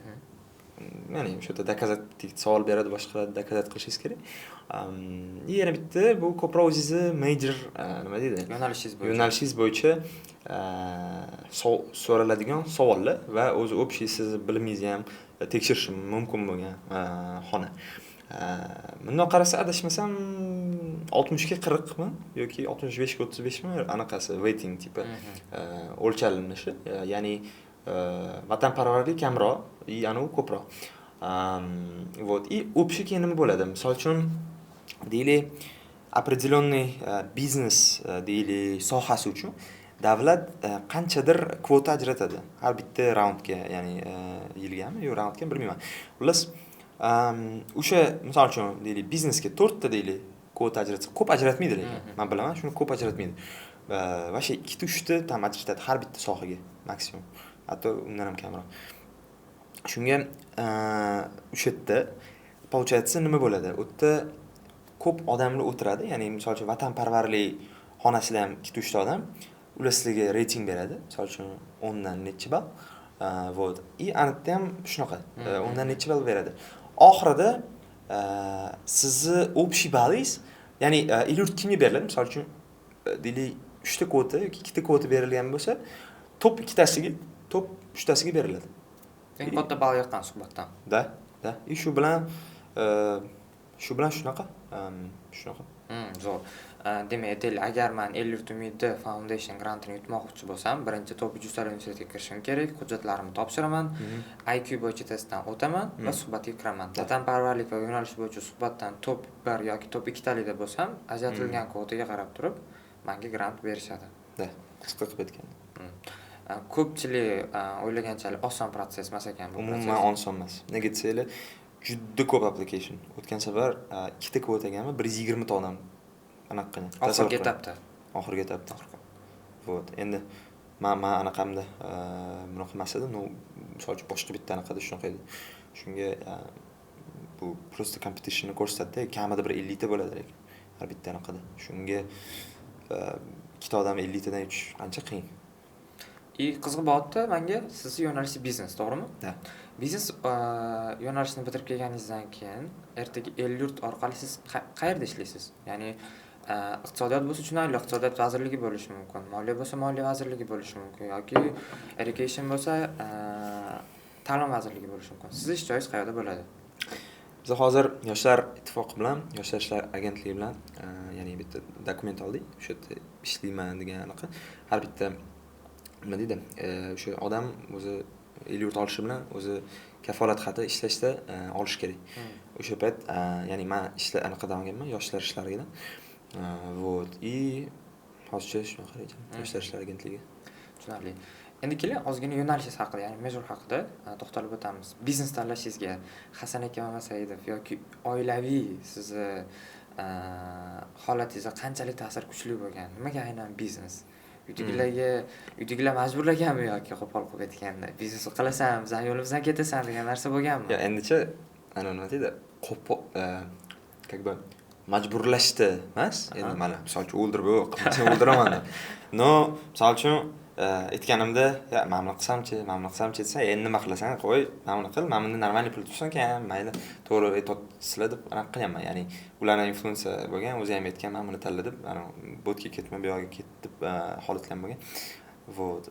Ya'ni o'sha yerda dokazativ savol beradi, boshqa dokazat qilishingiz kerak. Yana bitta bu ko'proq o'zingizni major nima deydi? Yo'nalishingiz bo'yicha so'raladigan savollar va o'zi общий siz bilimingizni ham tekshirishi mumkin bo'lgan xona. Bundan qarasa adashmasam 60 ga 40 mi yoki 65 ga 35 mi anaqasi waiting tipi o'lchalinishi, ya'ni vatanparvarlik kamroq, anu ko'proq. Вот. И общий keyin nima bo'ladi? Misol uchun deylik определенный biznes deylik sohasi uchun davlat qanchadir kvota ajratadi har bitta raundga, ya'ni yilgami, yo'q raundga bilmayman. Xullas, o'sha misol uchun deylik biznesga 4 ta deylik kvota ajratsa, ko'p ajratmaydi lekin. Men bilaman, shuni ko'p ajratmaydi. Va shu 2-3 ta tam ajratadi har bitta sohaga maksimum. Hatto undan ham kamroq. Shunga o'sha yerda получается nima bo'ladi? U yerda ko'p odamlar o'tiradi, ya'ni misol uchun vatanparvarlik xonasida ham 2-3 ta odam, ular sizga reyting beradi. Misol uchun 10 dan necha ball. Вот. И anitda ham shunaqa, 10 dan necha ball beradi. Oxirida sizni общий ballingiz, ya'ni el-yurt kimga beriladi? Misol uchun deylik 3 ta kvota yoki 2 ta kvota berilgan bo'lsa, top 2 tasiga, top 3 tasiga beriladi. Eng katta ball yoqqan suhbatdan. Da. Shu bilan shunaqa. Zo'r. Demak, aytaylik, agar men El-yurt umidi Foundation grantini yutmoqchi bo'lsam, birinchi top 300 talik universitetga kirishim kerak, hujjatlarimni topshiraman, IQ bo'yicha testdan o'taman va suhbatga kiraman. Vatanparvarlik va yo'nalish bo'yicha suhbatdan top 1 yoki top 2 talikda bo'lsam, ajratilgan kvotaga qarab turib, menga grant berishadi. Qisqa qilib aytgan. Ko'pchilik o'ylaganchalik oson protsess emas ekan bu protsess. Umuman oson emas. Nega desanglar, juda ko'p application. O'tgan safar 2 ta kvotagami 120 ta odam anaqa qilgan. Oxirgi etapda. Вот. Endi men anaqamda bunaqa emas edi, misol uchun boshqa bitta anaqada shunaqa edi. Shunga bu просто competitionni ko'rsatdi, kamida bir 50 ta bo'ladi lekin har bitta anaqada. Shunga ikkita odam 50 tadan yuchish ancha qiyin. Qiziq bo'lyapti menga, sizni yo'nalishingiz biznes, to'g'rimi? Da. Biznes yo'nalishini bitirib kelganingizdan keyin ertaga el-yurt orqali siz qayerda ishlaysiz? Ya'ni iqtisodiyot bo'lsa tushunarli, iqtisodiyot vazirligi bo'lishi mumkin, moliya bo'lsa moliya vazirligi bo'lishi mumkin yoki education bo'lsa ta'lim vazirligi bo'lishi mumkin. Siz ish joyingiz qayerda bo'ladi? Biz hozir Yoshlar ittifoqi bilan, Yoshlar ishlari agentligi bilan ya'ni bitta dokument oldik. O'sha yerda ishlayman degan anaqa. Har bitta nima deydi? O'sha odam o'zi el-yurt olishi bilan o'zi kafolat xati ishlashda olish kerak. O'sha payt ya'ni men anaqa deganman, Yoshlar ishlariga. Вот. И hozircha shunaqa reja. Yoshlar ishlari agentligi. Tushunarli. Endi keling, ozgina yo'nalishingiz haqida, ya'ni major haqida to'xtalib o'tamiz. Biznes tanlashingizga Hasan aka Mamasaidov yoki oilaviy sizni holatingizga qanchalik ta'sir kuchli bo'lgan? Nimaga aynan biznes? Uydagilar majburlaganmi yoki qo'pol qilib aytganda, biznes qilasan, bizning yo'limizdan ketasan degan narsa bo'lganmi? Ya endicha nima deydi? Qo'pol как бы majburlashdi emas. Endi mana misol uchun o'ldirib qilmasam o'ldiraman. No, misol uchun aytganimda, ya mana qilsamchi desa, endi nima qilasan? Qo'y, mana qil, mana bundan normalniy pul tutsan ekan, mayli, to'g'ri sizlar deb anaqa qilyapman. Ya'ni ularning influencer bo'lgan, o'zi ham aytgan, men buni tanladim, mana botga ketma, bu yoqqa ket deb holatlar bo'lgan. Вот.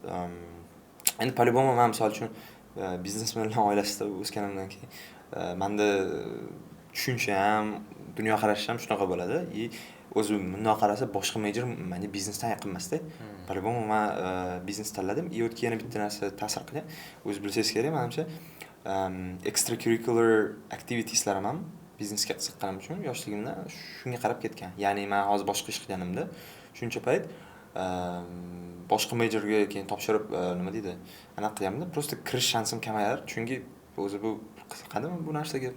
Endi по-любому men misol uchun biznesmenlar oilasida o'sganimdan keyin menda tushuncha ham, dunyoqarash ham shunaqa bo'ladi. O'zi bundoq qarasa boshqa major menga biznesdan yaqin emas-da. Po-любому men biznes tanladim. O'tga yana bitta narsa ta'sir qilgan. O'zi bilsangiz kerak, menimcha extracurricular activities'larim ham biznesga qiziqqanim uchun yoshligimda shunga qarab ketgan. Ya'ni men hozir boshqa ish qilganimda shuncha payt boshqa majorga keyin topshirib nima deydi? Anaqa qilganimda просто kirish shansim kamayar. Chunki o'zi bu qiziqadimi bu narsaga,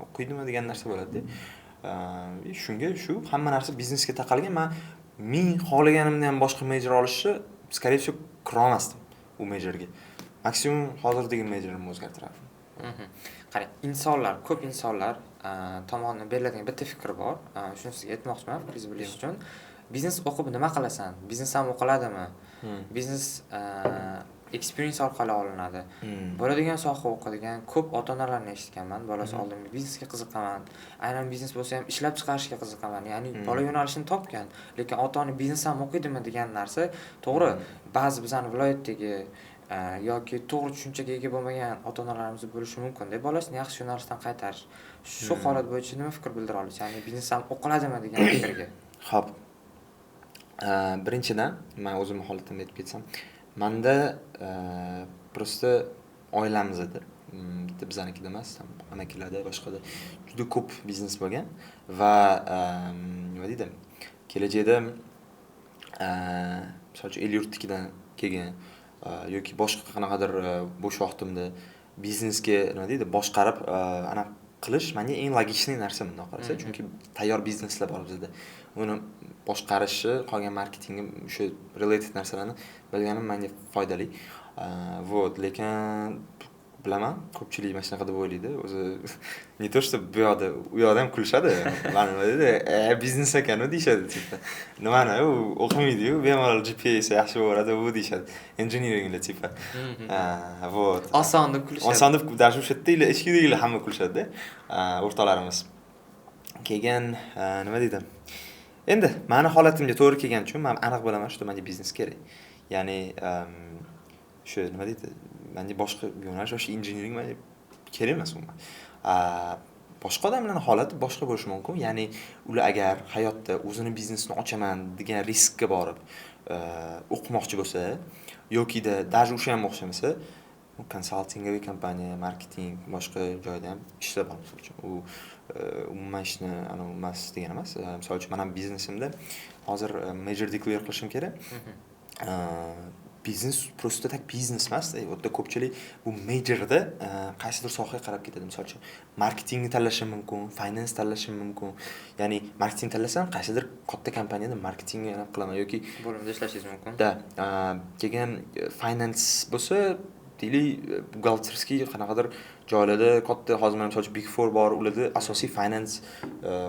o'qiydimi degan narsa bo'ladi-da. Shunga shu hamma narsa biznesga taqalgan. Men ming xohlaganimdan ham boshqa major olishni, скорее всего, kira olmasdim u majorga. Maksimum hozirdagi majorimni o'zgartirardim. Qarang, insonlar, ko'p insonlar tomonidan beriladigan bitta fikr bor. Shuni sizga aytmoqchiman, fikringizni bilish uchun. Biznes o'qib nima qilasan? Biznes ham o'qiladimi? Biznes experience orqali olinadi. Bo'ladigan soha o'qidigan ko'p ota-onalarni eshitganman. Bolasi oldimga biznesga qiziqaman. Aynan biznes bo'lsa ham ishlab chiqarishga qiziqaman. Ya'ni bola yo'nalishini topgan, lekin ota-ona biznes ham o'qiydimi degan narsa, to'g'ri, ba'zi bizning viloyatdagi yoki to'g'ri tushunchaga ega bo'lmagan ota-onalarimiz bo'lishi mumkin deb bolasini yaxshi yo'nalishdan qaytarish. Shu holat bo'yicha nima fikr bildira olasiz? Ya'ni biznes ham o'qiladimi degan fikrga. Xo'p. Birinchidan, men o'zim holatimni aytib ketsam, menda просто oilamizda, bitta bizanikida emas, amakilarda, boshqada juda ko'p biznes bo'lgan va nima deydi? Kelajakda misol uchun el-yurtnikidan kelgan yoki boshqa qanaqadir bo'sh vaqtimda biznesga nima deydi? Boshqarib anaqa qilish menga eng logichniy narsa bundoq qarasa, chunki tayyor bizneslar bor bizda. Uni boshqarishi, qolgan marketingga o'sha related narsalarni bilganim menga foydali. Вот, lekin bilaman, ko'pchilik mana shunaqa deb o'ylaydi. O'zi не то что bu yoqda, u yoqda ham kulishadi. Mana nima deydi? Biznes ekan u deyshadi, tipa. Nimani u o'qimaydi-yu, bemalol GPA yaxshi bo'ladi u deyshadi. Engineeringlar tipa. Вот. Oson deb kulishadi. Oson deb даже o'sha yerda ichkidagilar hamma kulishadi-da. O'rtoqlarimiz. Keyin nima deydi? Endi meni holatimga to'g'ri kelgani uchun men aniq bilaman, shu menga biznes kerak. Ya'ni shu nima deydi? Menga boshqa yo'nalish, o'sha engineering menga kerak emas umuman. Boshqa odamlarning holati boshqa bo'lishi mumkin. Ya'ni ular agar hayotda o'zini biznesini ochaman degan riskka borib o'qimoqchi bo'lsa yoki даже o'sha ham o'xshamasa, konsaltingaviy kompaniya, marketing, boshqa joyda ham ishlab olmoqchi. U umuman ishni emas degan emas. Misol uchun men ham biznesimda hozir major declare qilishim kerak. Biznes просто tak biznes emas. O'tda ko'pchilik bu majorda qaysidir sohaga qarab ketadi. Misol uchun marketingni tanlashim mumkin, finance tanlashim mumkin. Ya'ni marketing tanlasam, qaysidir katta kompaniyada marketingni qilaman yoki bo'limda ishlashingiz mumkin. Da, keyin finance bo'lsa, deylik, buxgalterskiy qanaqadir joylarda katta, hozir men misol uchun Big 4 bor, ularda asosiy finance,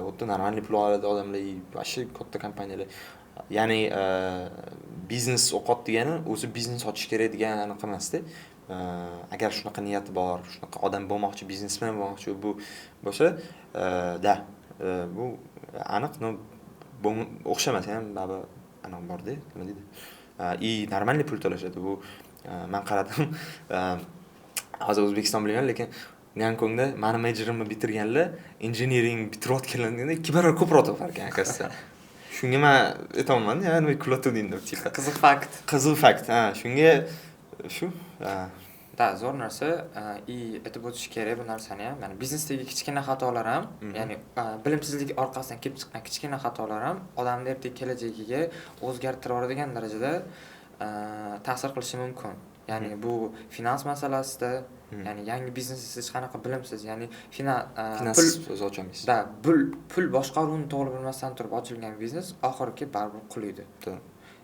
o'tda normalniy pul oladi odamlar, vashi katta kompaniyalar. Ya'ni biznes o'qiyot degani o'zi biznes ochish kerak degani aniq emasda. Agar shunaqa niyati bor, shunaqa odam bo'lmoqchi, biznesmen bo'lmoqchi bu bo'lsa, da bu aniq o'xshamas ham baribir aniq borda, nima deydi? Normalniy pul to'lashadi. Bu men qaradim. Hozir O'zbekiston bilmayman, lekin Gonkongda mani mejorimni bitirganlar engineering bitirayotganlardan 2 barobar ko'proq topar ekan, akasi. Shunga men aytaman, ya'ni kulatuvding deb tipa. Qiziq fakt. Qiziq fakt, shunga shu. Da, zo'r narsa. Aytib o'tish kerak bu narsani ham. Ya'ni biznesdagi kichkina xatolar ham, ya'ni bilimsizlik orqasidan kelib chiqqan kichkina xatolar ham odamning ertaga kelajagiga o'zgartira oladigan darajada ta'sir qilishi mumkin. Ya'ni bu finans masalasida, ya'ni yangi biznesda hech qanaqa bilimsiz, ya'ni Finans o'zi ochamiz. Da, pul boshqaruvni to'g'ri bilmasdan turib ochilgan biznes oxirgi baribir quliydi. To'g'ri.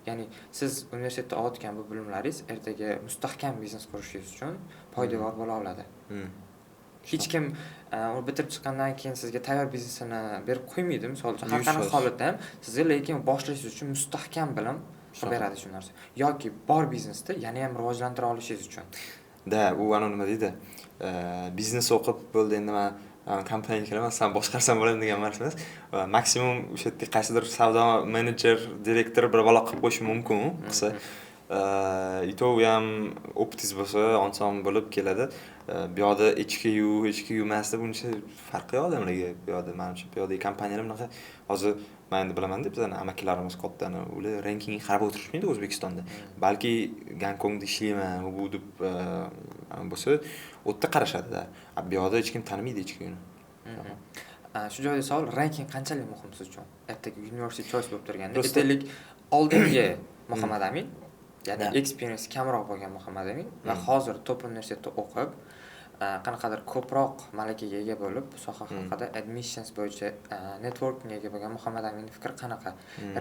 Ya'ni siz universitetda olayotgan bu bilimlaringiz ertaga mustahkam biznes qurishingiz uchun foydavor bo'la oladi. Hech kim uni bitirib chiqqandan keyin sizga tayyor biznesini berib qo'ymaydi. Misol uchun har qanday holatda ham sizga lekin boshlashingiz uchun mustahkam bilim beradi shu narsa. Yoki bor biznesda yana ham rivojlantira olishingiz uchun. Da, u nima deydi? Biznes o'qib bo'ldi, endi men kompaniyaga kiraman, sen boshqarsam bo'ladi degan narsa emas. Maksimum o'sha yerda qaysidir savdo menejer, direktor bir bola qilib qo'yishi mumkin, qilsa. Ito u ham optiz bo'lsa, onson bo'lib keladi. Bu yoqda HQ emas deb buncha farqi yo'q odamlarga. Bu yoqda menimcha bu yoqdagi kompaniyalar bunaqa hozir men endi bilaman-da, bizning amakilarimiz kattani, ular rankingni qarab o'tirishmaydi O'zbekistonda. Balki Gonkongda ishlayman, bu deb bo'lsa, o'tda qarashadi-da. Bu yoqda hech kim tanimaydi HQni. Shu joyda savol, ranking qanchalik muhim siz uchun? Ertaga university choice bo'lib turganda, aytaylik, oldingi Muhammad Amin, ya'ni experience kamroq bo'lgan Muhammad Amin va hozir top universitetda o'qib, qanaqadir ko'proq malakaga ega bo'lib, bu soha haqida admissions bo'yicha networking ega bo'lgan Muhammad Aminning fikri qanaqa?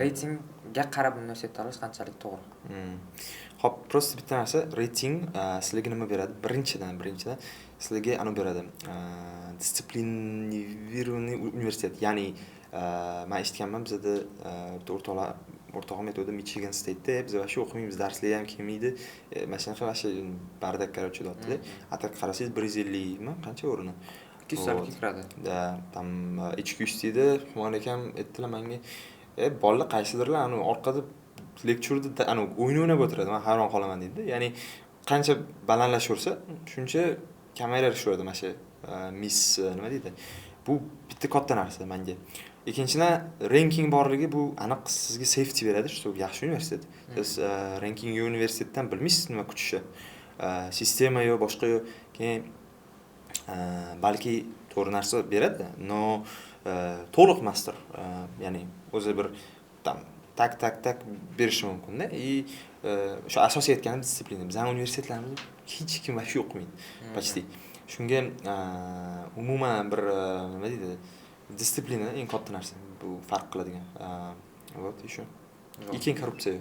Reytingga qarab universitetda olish qanchalik to'g'ri? Xo'p, prosta bitta narsa, reyting sizlarga nima beradi? Birinchidan sizlarga beradi. Disciplinirованный universitet, ya'ni men eshitganman, bizda o'rtog'im aytdi, Michigan State'da biz shu o'qimaymiz, darslar ham kelmaydi. Mana shunaqa vashi bardak короче deyapti-da. Atak qarasangiz 150 mi? Qancha o'rni? 200 ga kiradi. Da, tam HQ istaydi. Xuman akam aytdilar menga, bolalar qaysidirlar orqada lekturada o'yin o'ynab o'tiradi. Men hayron qolaman dedi. Ya'ni qancha balandlashaversa, shuncha kamaylaveradi mana shu miss nima deydi? Bu bitta katta narsa menga. Ikkinchidan, ranking borligi bu aniq sizga safety beradi, shu yaxshi universitet. Siz ranking universitetdan bilmaysiz nima kutishi. Sistema yo boshqa yo, keyin balki to'g'ri narsa beradi, no to'liq master, ya'ni o'zi bir tak berishi mumkin-da. Shu asosiy aytganim disiplina. Bizning universitetlarimizda hech kim va shu o'qimaydi. Почти. Shunga umuman bir nima deydi? Disiplina eng katta narsa. Bu farq qiladigan. Вот еще. И keyin korrupsiya.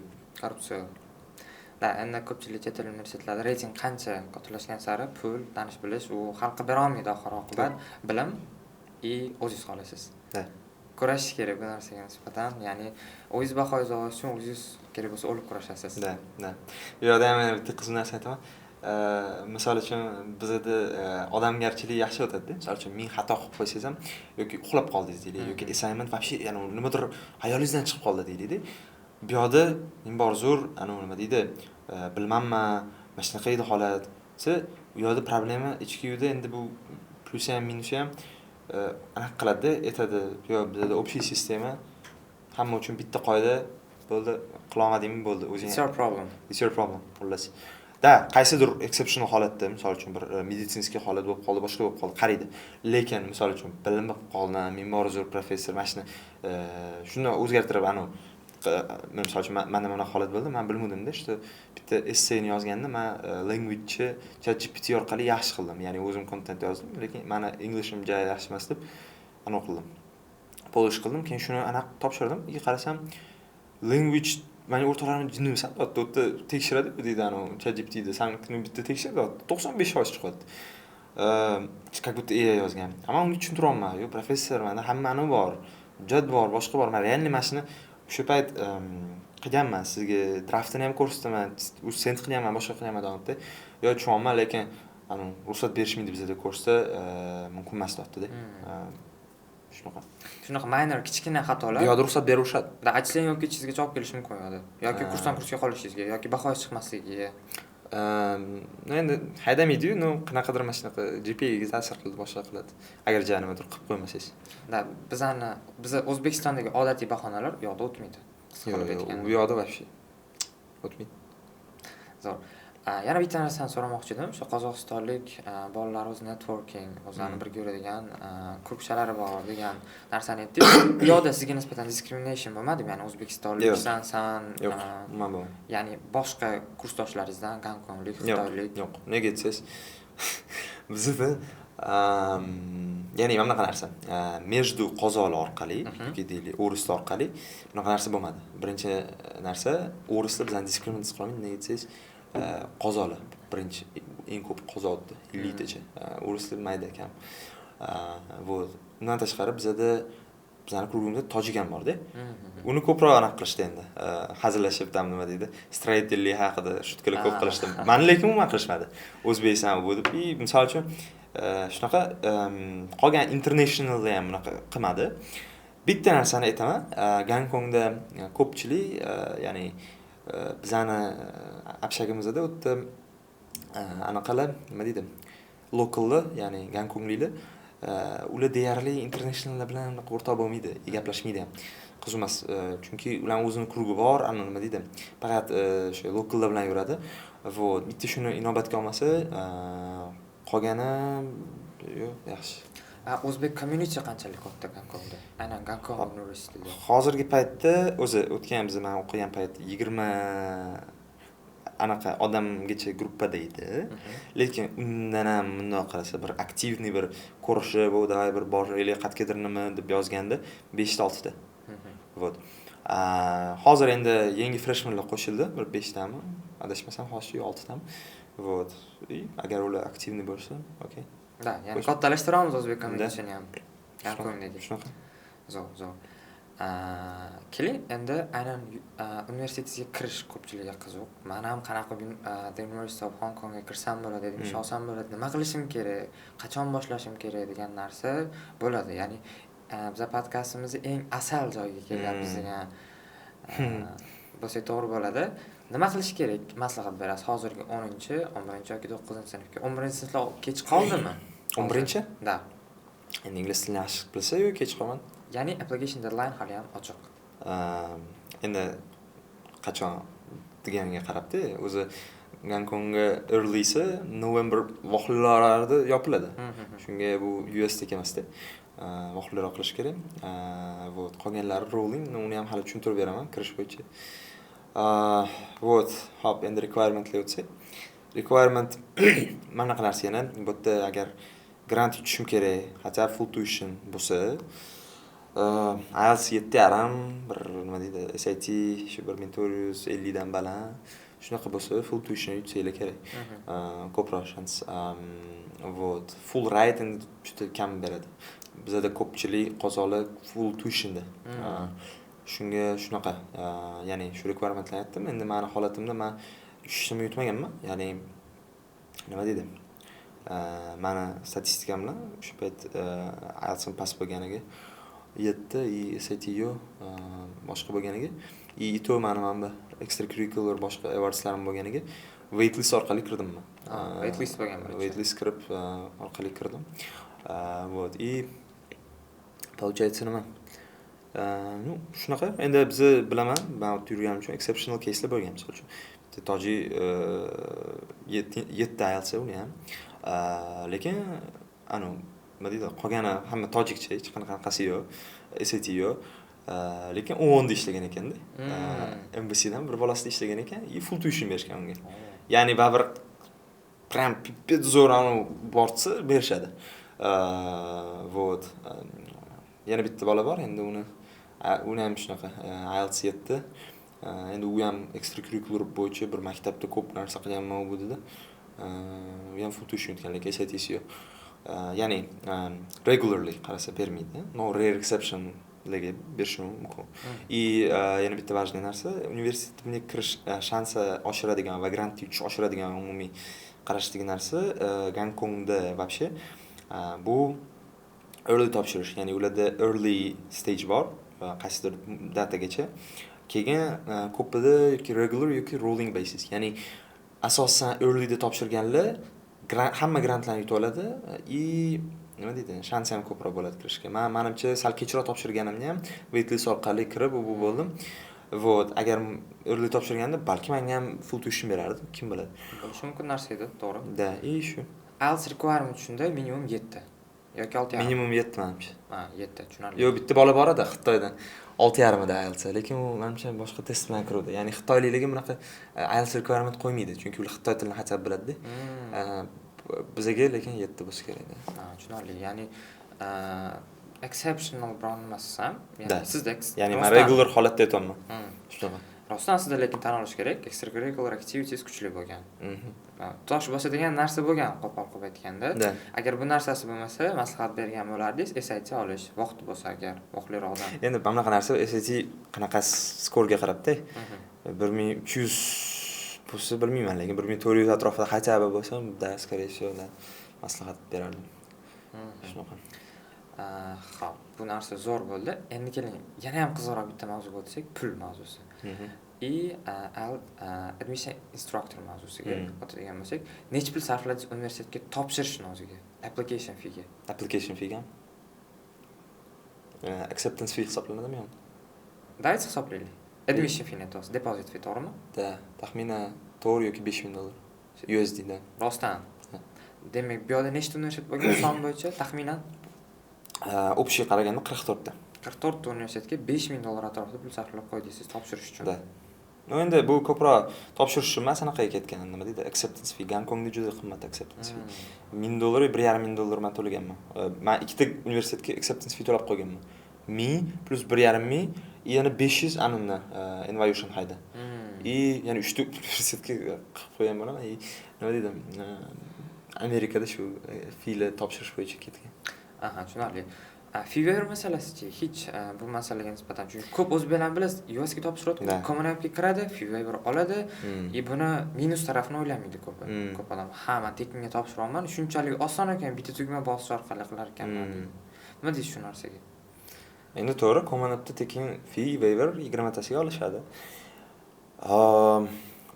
Da, endi ko'pchilik chet el universitetlarida reyting qancha kattalashgan sari pul, tanish bilish u xalqqa bera olmaydi oxir oqibat. Bilim o'zingiz qolasiz. Da. Kurashish kerak bu narsaga nisbatan, ya'ni o'zingiz bahoyingizni olish uchun o'zingiz kerak bo'lsa o'lib kurashasiz. Da. Bu yerda ham bitta qiziq narsa aytaman. Misol uchun bizda odamgarchilik yaxshi o'tadi-da. Misol uchun men xato qilib qo'ysangiz ham yoki uxlab qoldingiz deylik, yoki assignment вообще, ya'ni nimadir hayolingizdan chiqib qoldi deylik-da. Bu yoqda men bor zo'r, nima deydi? Bilmayman, mana shunaqa edi holat. Bu yoqda problema HQda endi bu plus ham minus ham aniq qiladi, aytadi. Yo'q, bizda общий sistema, hamma uchun bitta qoida bo'ldi, qila olmadingmi bo'ldi, o'zing. It's your problem, xullas. Da, qaysidir exceptional holatda, misol uchun bir meditsinskiy holat bo'lib qoldi, boshqa bo'lib qoldi, qaraydi. Lekin misol uchun bilinib qolgan, me'mor zo'r professor mashina shuni o'zgartirib misol uchun mana mana holat bo'ldi, men bilmadim-da, shu bitta essayni yozganda men language ChatGPT orqali yaxshi qildim. Ya'ni o'zim content yozdim, lekin meni Englishim juda yaxshi emas deb qildim. Polish qildim, keyin shuni topshirdim. Qarasam language meni o'rtoqlarim jinnisan, o'tda tekshiradi deydi ChatGPTda, sankni bitta tekshirdi, 95% chiqadi. Как будто AI yozgan. Ammo uni tushuntira olmayman. Yo, professor, mana hammani bor, hujjat bor, boshqa bor. Men real nimashini o'sha payt qilganman sizga draftini ham ko'rsataman, u send qilyapman, boshqa qilyapman deganda, yo tushunman, lekin ruxsat berishmaydi bizda ko'rsa, mumkin emas deyapti-da. Shunaqa minor kichkina xatolar. Bu yoqda ruxsat berishadi. Aytishlang yoki ichingizga javob kelishi mumkin yo'qda. Yoki kursdan kursga qolishingizga yoki bahosi chiqmasligiga. Endi haydamaydi-yu, qanaqadir mana shunaqa GPA'ga ta'sir qiladi, boshqa qiladi. Agar nimadir qilib qo'ymasangiz. Biz O'zbekistondagi odatiy bahonalar u yoqda o'tmaydi. U yoqda вообще o'tmaydi. Zo'r. Yana bitta narsani so'ramoqchi edim. O'sha qozog'istonlik bolalar o'z networking, o'zlarini birga yuradigan kurpchalari bor degan narsani aytdik. Bu yoqda sizga nisbatan discrimination bo'lmadimi? Ya'ni o'zbekistonliksan, yo'q, nima bo'lmadi. Ya'ni boshqa kursdoshlaringizdan gonkonglik, xitoylik. Yo'q. Nega desangiz, bizda ya'ni mana bunaqa narsa. Между qozoqlar orqali, yoki deylik, o'rislar orqali bunaqa narsa bo'lmadi. Birinchi narsa, o'rislar bizani diskriminatsiya qilmaydi, nega desangiz, qozoqlar birinchi eng ko'p qozoqdi 50 tacha. O'rislar mayda kam. Вот. Undan tashqari bizani klubimizda tojik ham bor-da. Uni ko'proq aniq qilishdi endi. Hazillashib nima deydi? Stроительlik haqida shutkalar ko'p qilishdi. Meni lekin umuman qilishmadi. O'zbekiston bu deb, misol uchun shunaqa qolgan internationalda ham bunaqa qilmadi. Bitta narsani aytaman, Gonkongda ko'pchilik, ya'ni bizani общагimizda o'tda anaqalar nima deydi? Locallar, ya'ni Gonkongliklar, ular deyarli internationallar bilan o'rtoq bo'lmaydi, gaplashmaydi ham. Qiz emas, chunki ularning o'zining klubi bor, nima deydi? Faqat o'sha locallar bilan yuradi. Вот, bitta shuni inobatga olmasa, qolgani yo'q, yaxshi. O'zbek community qanchalik katta Gonkongda? Aynan Gonkong universitetida. Hozirgi paytda o'zi o'tgan biz men o'qigan payt 20 anaqa odamgacha gruppada edi. Lekin undan ham bundoq qarasa bir aktivniy bir ko'rishi bu davay bir boraylik qatgadir nima deb yozganda 5-6 ta. Вот. Hozir endi yangi freshmanlar qo'shildi, bir 5 tami, adashmasam hozir 6 tami. Вот. Agar ular aktivniy bo'lsa, okey. Da, ya'ni kattalashtiramiz o'zbek communityni ham. Gonkongdagi. Shunaqa. Zo'r. Keling, endi aynan universitetga kirish ko'pchilikga qiziq. Men ham qanaqa The University of Hong Kongga kirsam bo'ladi, dedim, ishlasam bo'ladi, nima qilishim kerak, qachon boshlashim kerak degan narsa bo'ladi. Ya'ni biz podkastimizni eng asal joyiga kelyapmiz degan bo'lsa to'g'ri bo'ladi. Nima qilish kerak? Maslahat berasiz hozirgi 10-chi, 11-chi yoki 9-sinfga. 11-sinflar kech qoldimi? 11-chi? Da. Endi ingliz tilini yaxshi bilsa yo'q, kech qolmadi. Ya'ni application deadline hali ham ochiq. Endi qachon deganiga qarabdi. O'zi Gonkongga early'si November vohlilarida yopiladi. Shunga bu USdek emasda. Vohliroq qilish kerak. Вот, qolganlari rolling, uni ham hali tushuntirib beraman kirish bo'yicha. Вот, hop, endi requirementga o'tsak. Requirement mana qanaqa narsa yana, bu yerda agar grant yutishim kerak, hatto full tuition bo'lsa, IELTS 7.5 bir nima deydi, SAT shu 1450 dan baland, shunaqa bo'lsa full tuition yutsanglar kerak. Ko'proq shans. Вот, full ride endi juda kam beradi. Bizda ko'pchilik qozoqlar full tuitionda. Shunga shunaqa, ya'ni shu requirementlarni aytdim. Endi meni holatimda men tushishimni yutmaganman. Ya'ni nima deydi? Meni statistikam bilan shu payt IELTS'im pas bo'lganiga 7 SAT yo'q, boshqa bo'lganiga, ito mana extracurricular boshqa awardslarim bo'lganiga waitlist orqali kirdim men. Waitlist bo'lgan birinchi. Waitlist kirib orqali kirdim. Вот, и получается nima? Ну, shunaqa. Endi biz bilaman, men yurganim uchun exceptional case'lar bo'lgan, misol uchun. Tojik 7 IELTS uni ham. Lekin nima deydi, qolgani hamma tojikcha, hech qanaqasi yo'q, SAT yo'q. Lekin 10 da ishlagan ekanda. Embassydan bir bolasida ishlagan ekan, full tuition berishgan unga. Ya'ni baribir prям pipet zo'r borsa berishadi. Вот. Yana bitta bola bor, endi uni ham shunaqa IELTS 7. Endi u ham extracurricular bo'yicha bir maktabda ko'p narsa qilganman u dedi. U ham full tuition o'tgan, lekin SAT'si yo'q. Ya'ni regularly qarasa bermaydi. No rare exception berishi mumkin. Yana bitta важный narsa, universitetga kirish shansi oshiradigan va grantga tushish oshiradigan umumiy qarashdagi narsa Gonkongda вообще bu early topshirish, ya'ni ularda early stage bor, qaysidir datagacha. Keyin ko'pida yoki regular yoki rolling basis, ya'ni asosan early da topshirganlar hamma grantlarni yutib oladi nima deydi, shansi ham ko'proq bo'ladi kirishga. Menimcha sal kechroq topshirganimni ham waitlist orqali kirib bu bo'ldim. Вот, agar early topshirganda balki menga ham full tuition berardi, kim biladi. Bo'lishi mumkin narsa edi, to'g'ri. Da, shu. IELTS requirement shunda minimum 7 yoki 6.5. Minimum 7 menimcha. 7, tushunarli. Yo'q, bitta bola bor edi Xitoydan. 6.5 da IELTS, lekin u menimcha boshqa test bilan kiruvdi. Ya'ni xitoyliklarga bunaqa IELTS requirement qo'ymaydi, chunki ular xitoy tilini hajab biladi-da. Bizga lekin 7 bo'lsa kerak. Tushunarli. Ya'ni exceptional biron emas ham, ya'ni sizda ya'ni men regular holatda aytayapman. Shunaqa. Rostdan sizda lekin tan olish kerak, extracurricular activities kuchli bo'lgan. Tosh bosadigan narsa bo'lgan, qo'pol qilib aytganda. Agar bu narsasi bo'lmasa, maslahat bergan bo'lardingiz, SAT olish, vaqti bo'lsa agar, vaqtliroqdan. Endi bunaqa narsa SAT qanaqa skorga qarab-da. 1300 bo'lsa bilmayman, lekin 1400 atrofida хотя бы bo'lsa, да, скорее всего, maslahat berardim. Shunaqa. Xo'p, bu narsa zo'r bo'ldi. Endi keling, yana ham qiziqroq bitta mavzuga o'tsak, pul mavzusi. Admission instructor mavzusiga o'tadigan bo'lsak, necha pul sarfladingiz universitetga topshirishni o'ziga? Application fee ga. Application fee ga? Acceptance fee hisoblanadimi yo'qmi? Daysiz hisoblaylik. Admission fee netos, deposit fee to'g'rimi? Da, taxminan 4 yoki $5000 USD da. Rostdan. Demak, bu yerda nechta universitet bo'lgan son bo'yicha taxminan? Общий qaraganda 44 ta. 44 ta universitetga $5000 atrofida pul sarflab qo'ydingiz topshirish uchun. Da. No, endi bu ko'proq topshirish emas, anaqaga ketgan, nima deydi, acceptance fee. Gonkongda juda qimmat acceptance fee. $1000 $1.500 men to'laganman. Men ikkita universitetga acceptance fee to'lab qo'yganman. 1000 plus $1.500 yana 500 animni NYU Shanghayda. Ya'ni 3 ta universitetga qilib qo'ygan bo'laman. Nima deydi, Amerikada shu fee'li topshirish bo'yicha ketgan. Tushunarli. Fee waiver masalasi-chi, hech bu masalaga nisbatan chunki ko'p o'zbeklar bilasiz, USga topshiradi, kommunalga kiradi, fee waiver oladi, buni minus tarafini o'ylamaydi ko'p odam. Men tekinga topshiraman, shunchalik oson ekan, bitta tugma bosish orqali qilar ekanman. Nima deysiz shu narsaga? Endi to'g'ri, kommunalda tekin fee waiver 20 tasiga olishadi.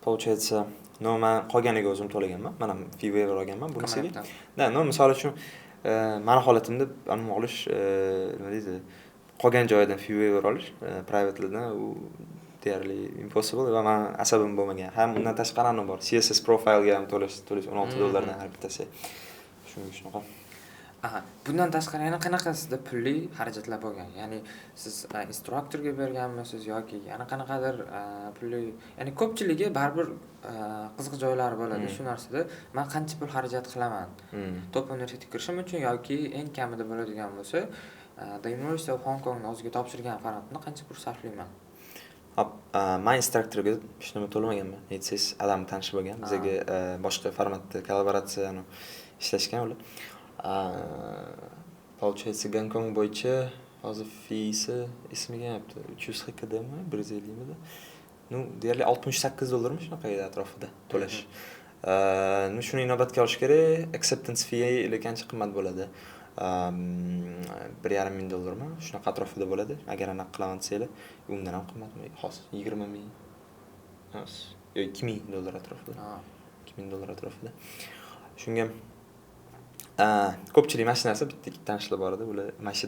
Получается, men qolganiga o'zim to'laganman. Men ham fee waiver olganman bunisiga. Da, misol uchun meni holatimda uni olish, nima deydi, qolgan joydan fee waiver olish, privatelardan u deyarli impossible va men asabim bo'lmagan. Ham undan tashqari ham bor. CSS profile'ga ham to'lash $16 har bittasi. Shunaqa. Bundan tashqari yana qanaqasida pulli xarajatlar bo'lgan? Ya'ni siz instruktorga berganmisiz yoki yana qanaqadir pulli, ya'ni ko'pchiligi baribir qiziq joylari bo'ladi shu narsada. Men qancha pul xarajat qilaman? Top universitetga kirishim uchun yoki eng kamida bo'ladigan bo'lsa, The University of Hong Kongni o'ziga topshirgan grantni qancha pul sarflayman? Men instruktorga hech nima to'lamaganman. Aytsangiz, adam tanish bo'lgan. Bizga boshqa formatda kollaboratsiyani ishlashgan ular. Получается, Gonkong bo'yicha hozir feesi ismiga yapti. 300 HKDmi, 150 mi? Deyarli $68 shunaqa atrofida to'lash. Shuni inobatga olish kerak. Acceptance fee qancha qimmat bo'ladi? $1.500 mi? Shunaqa atrofida bo'ladi. Agar aniq qilaman desanglar, undan ham qimmatmi? Hozir 20,000. Yo'q, $2,000 atrofida. $2,000 atrofida. Shunga ko'pchilik mana shu narsa bitta ikki tanishlar bor edi, ular mana shu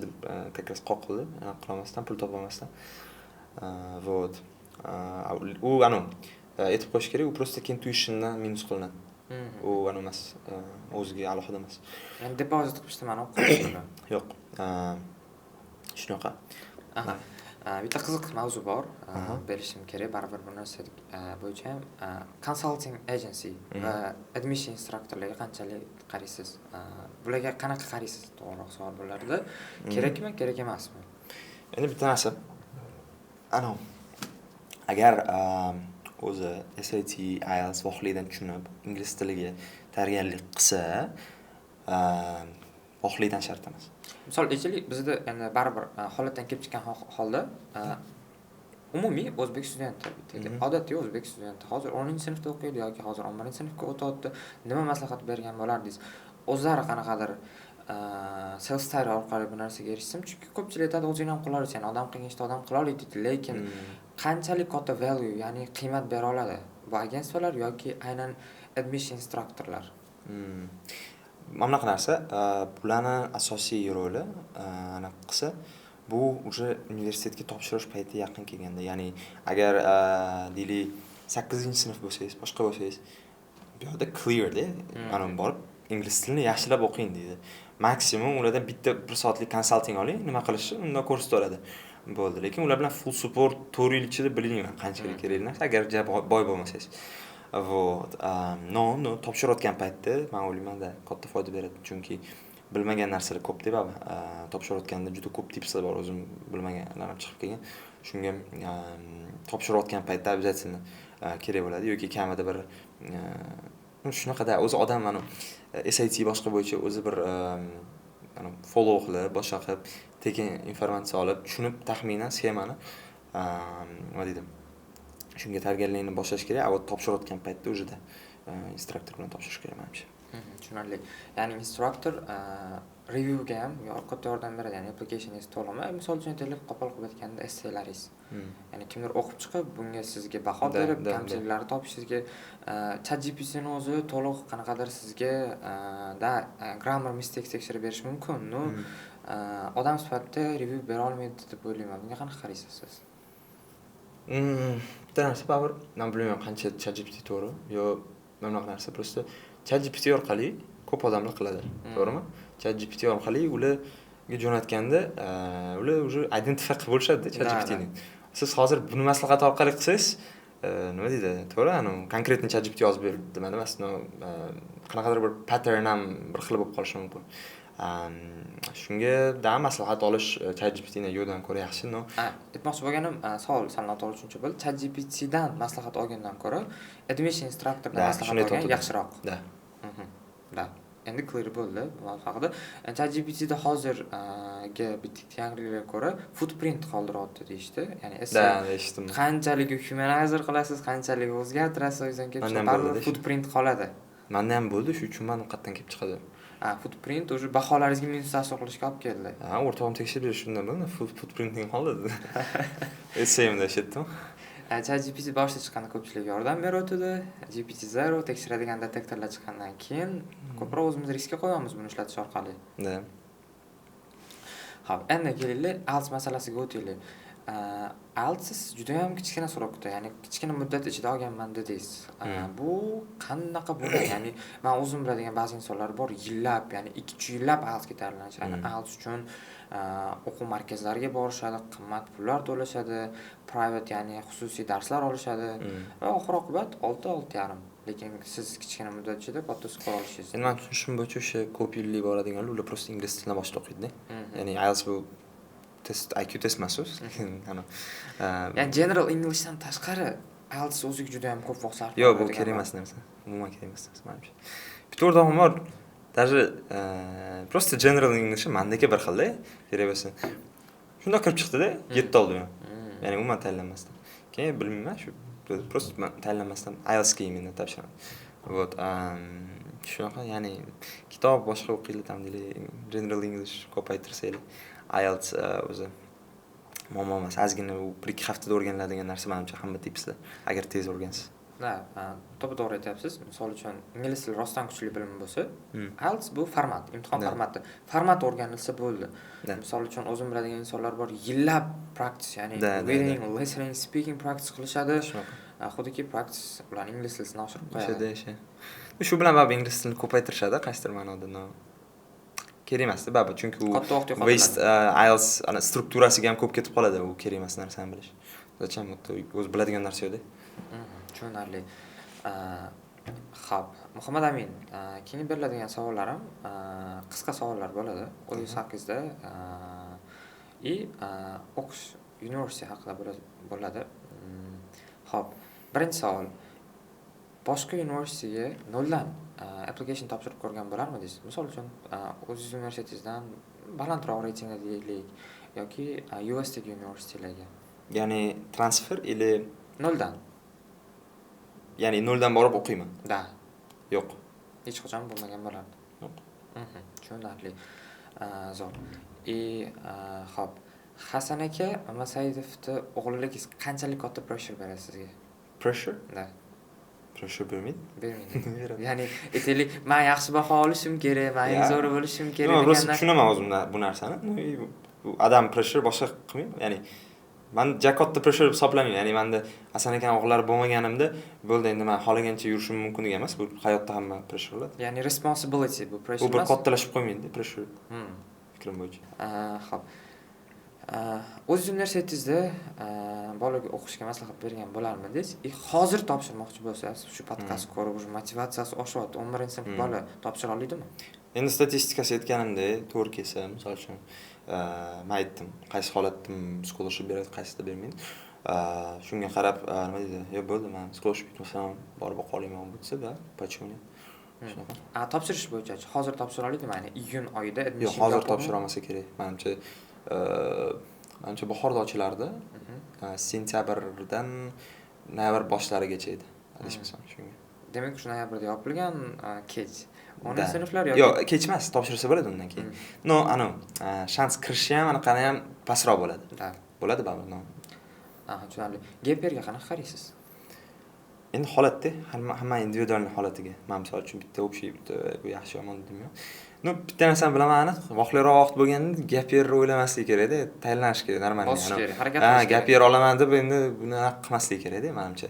как раз qoqildi, aniq qilmasdan, pul topolmasdan. Вот. U aytib qo'yish kerak, u просто keyin tuitiondan minus qilinadi. U emas, o'ziga alohida emas. Ya'ni depozit qilishda mana o'qishdi. Yo'q. Shunaqa. Bitta qiziq mavzu bor, berishim kerak, baribir bu narsa bo'yicha consulting agency va admission instruktorlarga qanchalik qaraysiz? Bularga qanaqa qaraysiz? To'g'riroq savol bo'lardi. Kerakmi, kerak emasmi? Endi bitta narsa. Agar o'zi SAT, IELTS vohlikdan tushunib, ingliz tiliga tayyorgarlik qilsa, xohlikdan shart emas. Misol aytaylik, bizda endi baribir holatdan kelib chiqqan holda umumiy o'zbek studenti, odatiy o'zbek studenti hozir 10-sinfda o'qiydi yoki hozir 11-sinfga o'tyapti. Nima maslahat bergan bo'lardingiz? O'zlari qanaqadir self study orqali bu narsaga erishsam, chunki ko'pchilik aytadi o'zing ham qila olasan, odam qilgan ishni odam qila oladi, lekin qanchalik katta value, ya'ni qiymat bera oladi bu agentstvalar yoki aynan admission instruktorlar? Mana bunaqa narsa, bularni asosiy roli qilsa, bu уже universitetga topshirish payti yaqin kelganda, ya'ni agar deylik 8-sinf bo'lsangiz, boshqa bo'lsangiz, bu yerda clear da, mana borib ingliz tilini yaxshilab o'qing deydi. Maksimum ulardan bitta 1 soatlik konsalting oling, nima qilishni undan ko'rsatib oladi. Bo'ldi. Lekin ular bilan full support 4 yil ichida bilinglar qanchalik kerak narsa, agar boy bo'lmasangiz. Вот. No, topshirayotgan paytda men o'ylayman-da katta foyda beradi, chunki bilmagan narsalar ko'p deb topshirayotganda juda ko'p tipslar bor, o'zim bilmaganlar ham chiqib kelgan. Shunga topshirayotgan paytda обязательно kerak bo'ladi yoki kamida bir shunaqada o'zi odam mana SAT boshqa bo'yicha o'zi bir follow qilib, boshqa qilib, tekin informatsiya olib, tushunib taxminan sxemani nima deydi? Shunga tayyorgarlikni boshlash kerak, a topshirayotgan paytda o'zida instruktor bilan topshirish kerak menimcha. Tushunarli. Ya'ni instruktor reviewga ham katta yordam beradi, ya'ni applicationingiz to'limi. Misol uchun aytaylik, qo'pol qilib aytganda essaylaringiz. Ya'ni kimdir o'qib chiqib, bunga sizga baho berib, kamchiliklarni topish sizga ChatGPT'ning o'zi to'liq qanaqadir sizga grammar mistakes tekshirib berish mumkin. Odam sifatida review bera olmaydi deb o'ylayman. Bunga qanaqa qaraysiz siz? Bitta narsa baribir, men bilmayman qancha ChatGPT to'g'ri, yo mana bunaqa narsa, просто ChatGPT orqali ko'p odamlar qiladi, to'g'rimi? ChatGPT orqali ularga jo'natganda, ular уже identify qilib bo'lishadi ChatGPTni. Siz hozir buni maslahat orqali qilsangiz, nima deydi? To'g'ri, konkretni ChatGPT yozib berdi demadi emas, qanaqadir bir pattern ham bir xil bo'lib qolishi mumkin. Shunga maslahat olish ChatGPTni yo'ldan ko'ra yaxshi. Aytmoqchi bo'lganim, savol sal noto'g'ri tushuncha bo'ldi. ChatGPTdan maslahat olgandan ko'ra admission instruktordan maslahat olgan yaxshiroq. Da. Endi clear bo'ldi bu haqida. ChatGPTda hozirgi bitik yangiliklarga ko'ra footprint qoldiryapti deyishdi. Ya'ni eshitdim. Qanchalik humanizer qilasiz, qanchalik o'zgartirasiz, o'zingizdan kelib chiqadi, footprint qoladi. Menda ham bo'ldi, shu uchun men qayerdan kelib chiqadi. Footprint o'sha baholaringizga minus ta'sir qilishga olib keldi. O'rtog'im tekshirib berish shundan bo'ldi, footprinting qoldi. Essayimda eshitdim. ChatGPT boshida chiqqanda ko'pchilik yordam berayotdi. GPT-0 tekshiradigan detektorlar chiqqandan keyin ko'proq o'zimiz riskka qo'yamiz buni ishlatish orqali. Xo'p, endi kelaylik IELTS masalasiga o'taylik. IELTS juda ham kichkina surokda, ya'ni kichkina muddat ichida olganman dedingiz. Bu qanaqa bo'ladi? Ya'ni men o'zim biladigan ba'zi insonlar bor, yillab, ya'ni 2-3 yillab IELTSga tayyorlanishadi. IELTS uchun o'quv markazlariga borishadi, qimmat pullar to'lashadi, private, ya'ni xususiy darslar olishadi va oxir-oqibat 6-6.5. Lekin siz kichkina muddat ichida katta skor olishingiz. Endi men tushunishim bo'yicha o'sha ko'p yillik boradiganlar ular просто ingliz tilini boshida o'qiydi. Ya'ni IELTS bu test, IQ test emas o'zi. Ya'ni general Englishdan tashqari IELTS o'ziga juda ham ko'p vaqt sarf qiladi. Yo'q, bu kerak emas narsa. Umuman kerak emas narsa menimcha. Bitta o'rtog'im bor, даже просто general English mendagi bir xilda, kerak bo'lsa. Shunda kirib chiqdi-da, 7 oldi. Ya'ni umuman tayyorlanmasdan. Keyin bilmayman, shu просто tayyorlanmasdan IELTSga imенно topshiraman. Вот, shunaqa, ya'ni kitob boshqa o'qiylik ham deylik, general English ko'paytirsaylik. IELTS o'zi muammo emas. Ozgina u 1-2 haftada o'rganiladigan narsa menimcha hamma tipslar, agar tez o'rgansiz. To'g'ri aytyapsiz. Misol uchun ingliz tili rostdan kuchli bilim bo'lsa, IELTS bu format, imtihon formati. Format o'rganilsa bo'ldi. Misol uchun o'zim biladigan insonlar bor, yillab practice, ya'ni reading, listening, speaking practice qilishadi. Xudiki practice bilan ingliz tilini oshirib qo'yadi. Shu bilan baribir ingliz tilini ko'paytirishadi, qaysidir ma'noda. Kerak emas-da, baribir, chunki u waste IELTS strukturasiga ham ko'p ketib qoladi, u kerak emas narsani bilish. Zacham o'zi biladigan narsa yo'q-da. Tushunarli. Xo'p, Muhammad Amin, keyin beriladigan savollarim qisqa savollar bo'ladi. O'zingiz haqingizda o'qish universitet haqida bo'ladi. Xo'p, birinchi savol. boshqa universitetiga noldan application topshirib ko'rgan bo'larmidingiz? Misol uchun, o'zingiz universitetingizdan balandroq reytingda deylik yoki USdagi universitetlarga. Ya'ni transfer ili Noldan. ya'ni noldan borib o'qiyman. Da. Yo'q. Hech qachon bo'lmagan bo'lardi. Yo'q. Tushunarli. Zo'r. Xo'p. Hasan aka Masaidovni o'g'liligingiz qanchalik katta pressure beradi sizga? Pressure? Da. Pressure bermaydi. Bermaydi. Ya'ni aytaylik, men yaxshi baho olishim kerak, men eng zo'ri bo'lishim kerak Yo'q, rosa degandan. tushunaman o'zimdan bu narsani. Bu adam pressure boshqa qilmayman. Ya'ni men katta pressure hisoblamayman. Ya'ni menda Hasan aka o'g'illari bo'lmaganimda bo'ldi, endi men xohlagancha yurishim mumkin degan emas. Bu hayotda hamma pressure bo'ladi. Ya'ni responsibility bu pressure Bu bir emas. kattalashib qo'ymaydi pressure fikrim bo'yicha. Xo'p. O'z universitetingizda bolaga o'qishga maslahat bergan bo'larmidingiz? Hozir topshirmoqchi bo'lsangiz, shu podkast ko'rib, o'sha motivatsiyasi oshyapti. 11-sinf bola topshira oladimi? Endi statistikasi aytganimdek, to'g'ri kelsa, misol uchun, men aytdim, qaysi holatda scholarship beradi, qaysida bermaydi. Shunga qarab, nima deydi? Yo bo'ldi, men scholarship yutmasam borib o'qiy olaman desa-da, почему нет? Shunaqa. Topshirish bo'yicha hozir topshira oladimi? Ya'ni iyun oyida Yo'q, admission. hozir topshira olmasa kerak. Menimcha bahorda ochilardi. Sentyabrdan noyabr boshlarigacha edi. Adashmasam shunga. Demak, shu noyabrda yopilgan kech. 10-sinflar yoki yo'q, kech emas, topshirsa bo'ladi undan keyin. No, shans kirishi ham anaqani ham pastroq bo'ladi. Bo'ladi baribir. Tushunarli. GPRga qanaqa qaraysiz? Endi holatda hamma individual holatiga. Men misol uchun bitta общий, bitta bu yaxshi yomon demiyorum. Bitta narsani bilaman aniq, vaqtliroq vaqt bo'lganda gap yer o'ylamaslik kerak-da, tayyorlanish kerak, normal. Bosish kerak, harakat qilish kerak. Gap yer olaman deb endi buni qilmaslik kerak-da, menimcha.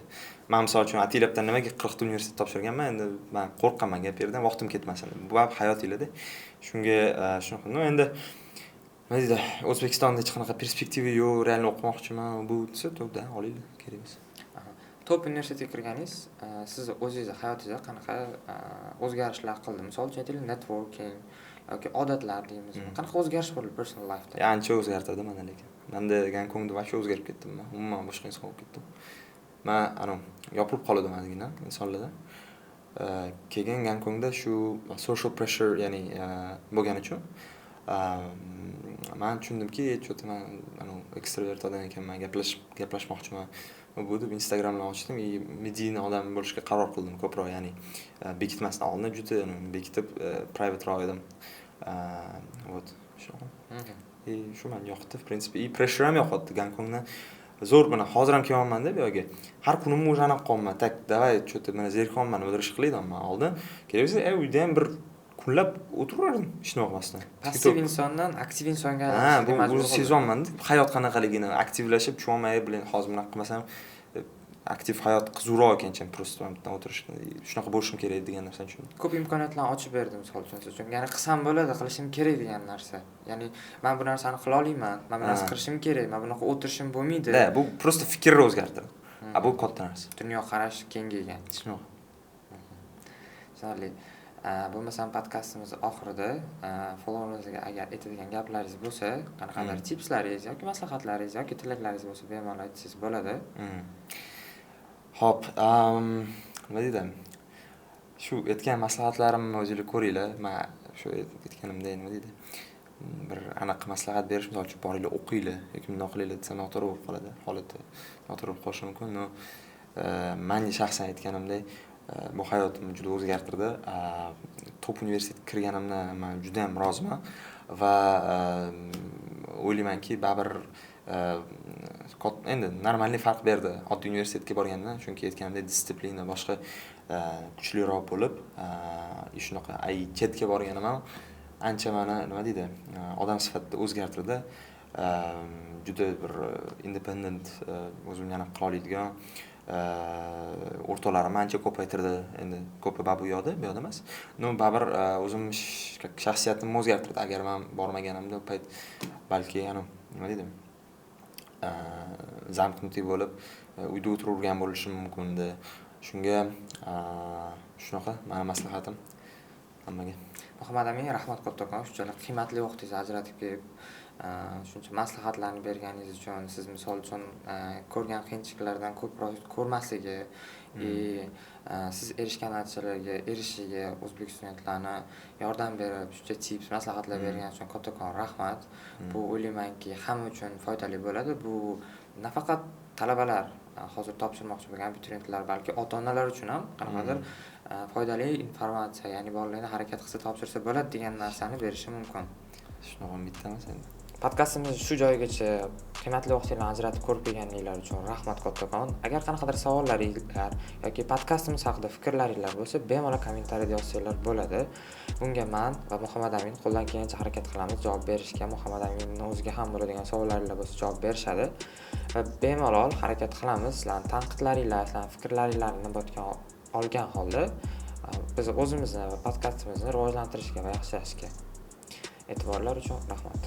Men misol uchun Atilabdan nimaga 40 ta universitet topshirganman, endi men qo'rqaman gap yerdan, vaqtim ketmasin. Bu hayot ila-da. Shunga shunaqa. Endi nima deydi, O'zbekistonda hech qanaqa perspektiva yo'q, realni o'qimoqchiman, bu desa, to'g'ri, olaylik, kerak emas. Top universitetga kirganingiz, sizni o'zingiz hayotingizda qanaqa o'zgarishlar qildi? Misol uchun aytaylik, networking yoki odatlar deymizmi? Qanaqa o'zgarish bo'ldi personal life'da? Ancha o'zgartirdi mana lekin. Menda Gonkongda vaqt o'zgarib ketdim men. Umuman boshqa inson bo'lib ketdim. Men yopilib qoldim ozgina insonlarda. Keyin Gonkongda shu social pressure, ya'ni bo'lgani uchun men tushundimki, men ekstrovert odam ekanman, gaplashmoqchiman. Bu deb Instagramni ochdim, mediyni odam bo'lishga qaror qildim ko'proq, ya'ni bekitmasdan oldin juda bekitib private roq edim. Вот, shunaqa. Shu meni yoqdi, в принципе. Pressure ham yoqdi Gonkongdan. Zo'r buni hozir ham kelyapman-da bu yerga. Har kunim o'sha anaqa qolman. Tak, davay, cho'ta mana zerikmanman, o'dirish qilayman oldin. Kelsa, uyda ham bir kunlab o'tiraverdim, ish qilmasdan. Passiv insondan aktiv insonga bu sezonman, hayot qanaqaligini aktivlashib, tushunmay bilan hozir bunaqa qilmasam aktiv hayot qiziqroq ekancha, просто o'tirish shunaqa bo'lishim kerak degan narsani tushundim. Ko'p imkoniyatlarni ochib berdi, misol uchun siz uchun. Ya'ni qilsam bo'ladi, qilishim kerak degan narsa. Ya'ni men bu narsani qila olaman, men bu narsani qilishim kerak, men bunaqa o'tirishim bo'lmaydi. Bu просто fikrni o'zgartirdi. Bu katta narsa. Dunyo qarash kengaygan. Shunaqa. Tushunarli. Bo'lmasam podkastimiz oxirida followerlaringizga agar aytadigan gaplaringiz bo'lsa, qanaqadir tipslaringiz yoki maslahatlaringiz yoki tilaklaringiz bo'lsa, bemalol aytsangiz bo'ladi. Xo'p, nima deydim? Shu aytgan maslahatlarimni o'zingizlar ko'ringlar. Men shu aytganimdek nima deydi? Bir aniq maslahat berish, misol uchun boringlar o'qinglar yoki bundoq qilinglar desam noto'g'ri bo'lib qoladi. Holati noto'g'ri bo'lib qolishi mumkin. Men shaxsan aytganimdek bu hayotimni juda o'zgartirdi. Top universitetga kirganimdan men juda ham roziman va o'ylaymanki, baribir endi normalniy farq berdi oddiy universitetga borgandan, chunki aytganimdek disiplina boshqa kuchliroq bo'lib, shunaqa chetga borganim ham ancha meni nima deydi, odam sifatida o'zgartirdi. Juda bir independent, o'zimni yana qila oladigan o'rtoqlarim ancha ko'paytirdi. Endi ko'pi bu yoqda emas. Baribir o'zim shaxsiyatimni o'zgartirdi. Agar men bormaganimda u payt balki nima deydi, zamknutый bo'lib uyda o'tirgan bo'lishim mumkin-edi. Shunga shunaqa meni maslahatim hammaga. Muhammad Amin, rahmat kattakon, shunchalik qiymatli vaqtingizni ajratib kelib shuncha maslahatlarni berganingiz uchun, siz misol uchun ko'rgan qiyinchiliklardan ko'proq ko'rmasligi, siz erishgan natijalarga erishishiga o'zbek studentlarni yordam berib, shuncha tips, maslahatlar bergani uchun kattakon rahmat. Bu o'ylaymanki, hamma uchun foydali bo'ladi. Bu nafaqat talabalar, hozir topshirmoqchi bo'lgan abituriyentlar, balki ota-onalar uchun ham qanaqadir foydali informatsiya, ya'ni bolalarni harakat qilsa topshirsa bo'ladi degan narsani berishi mumkin. Shunaqa umiddaman endi. Podkastimiz shu joygacha qiymatli vaqtingizni ajratib ko'rib kelganinglar uchun rahmat kattakon. Agar qanaqadir savollaringlar yoki podkastimiz haqida fikrlaringlar bo'lsa, bemalol kommentariyada yozsanglar bo'ladi. Bunga men va Muhammad Amin qo'ldan kelgancha harakat qilamiz javob berishga. Muhammad Aminning o'ziga ham bo'ladigan savollaringlar bo'lsa javob berishadi. Va bemalol harakat qilamiz. Sizlarning tanqidlaringlar, sizlarning fikrlaringlarni inobatga olgan holda biz o'zimizni va podkastimizni rivojlantirishga va yaxshilashga. E'tiborlar uchun rahmat.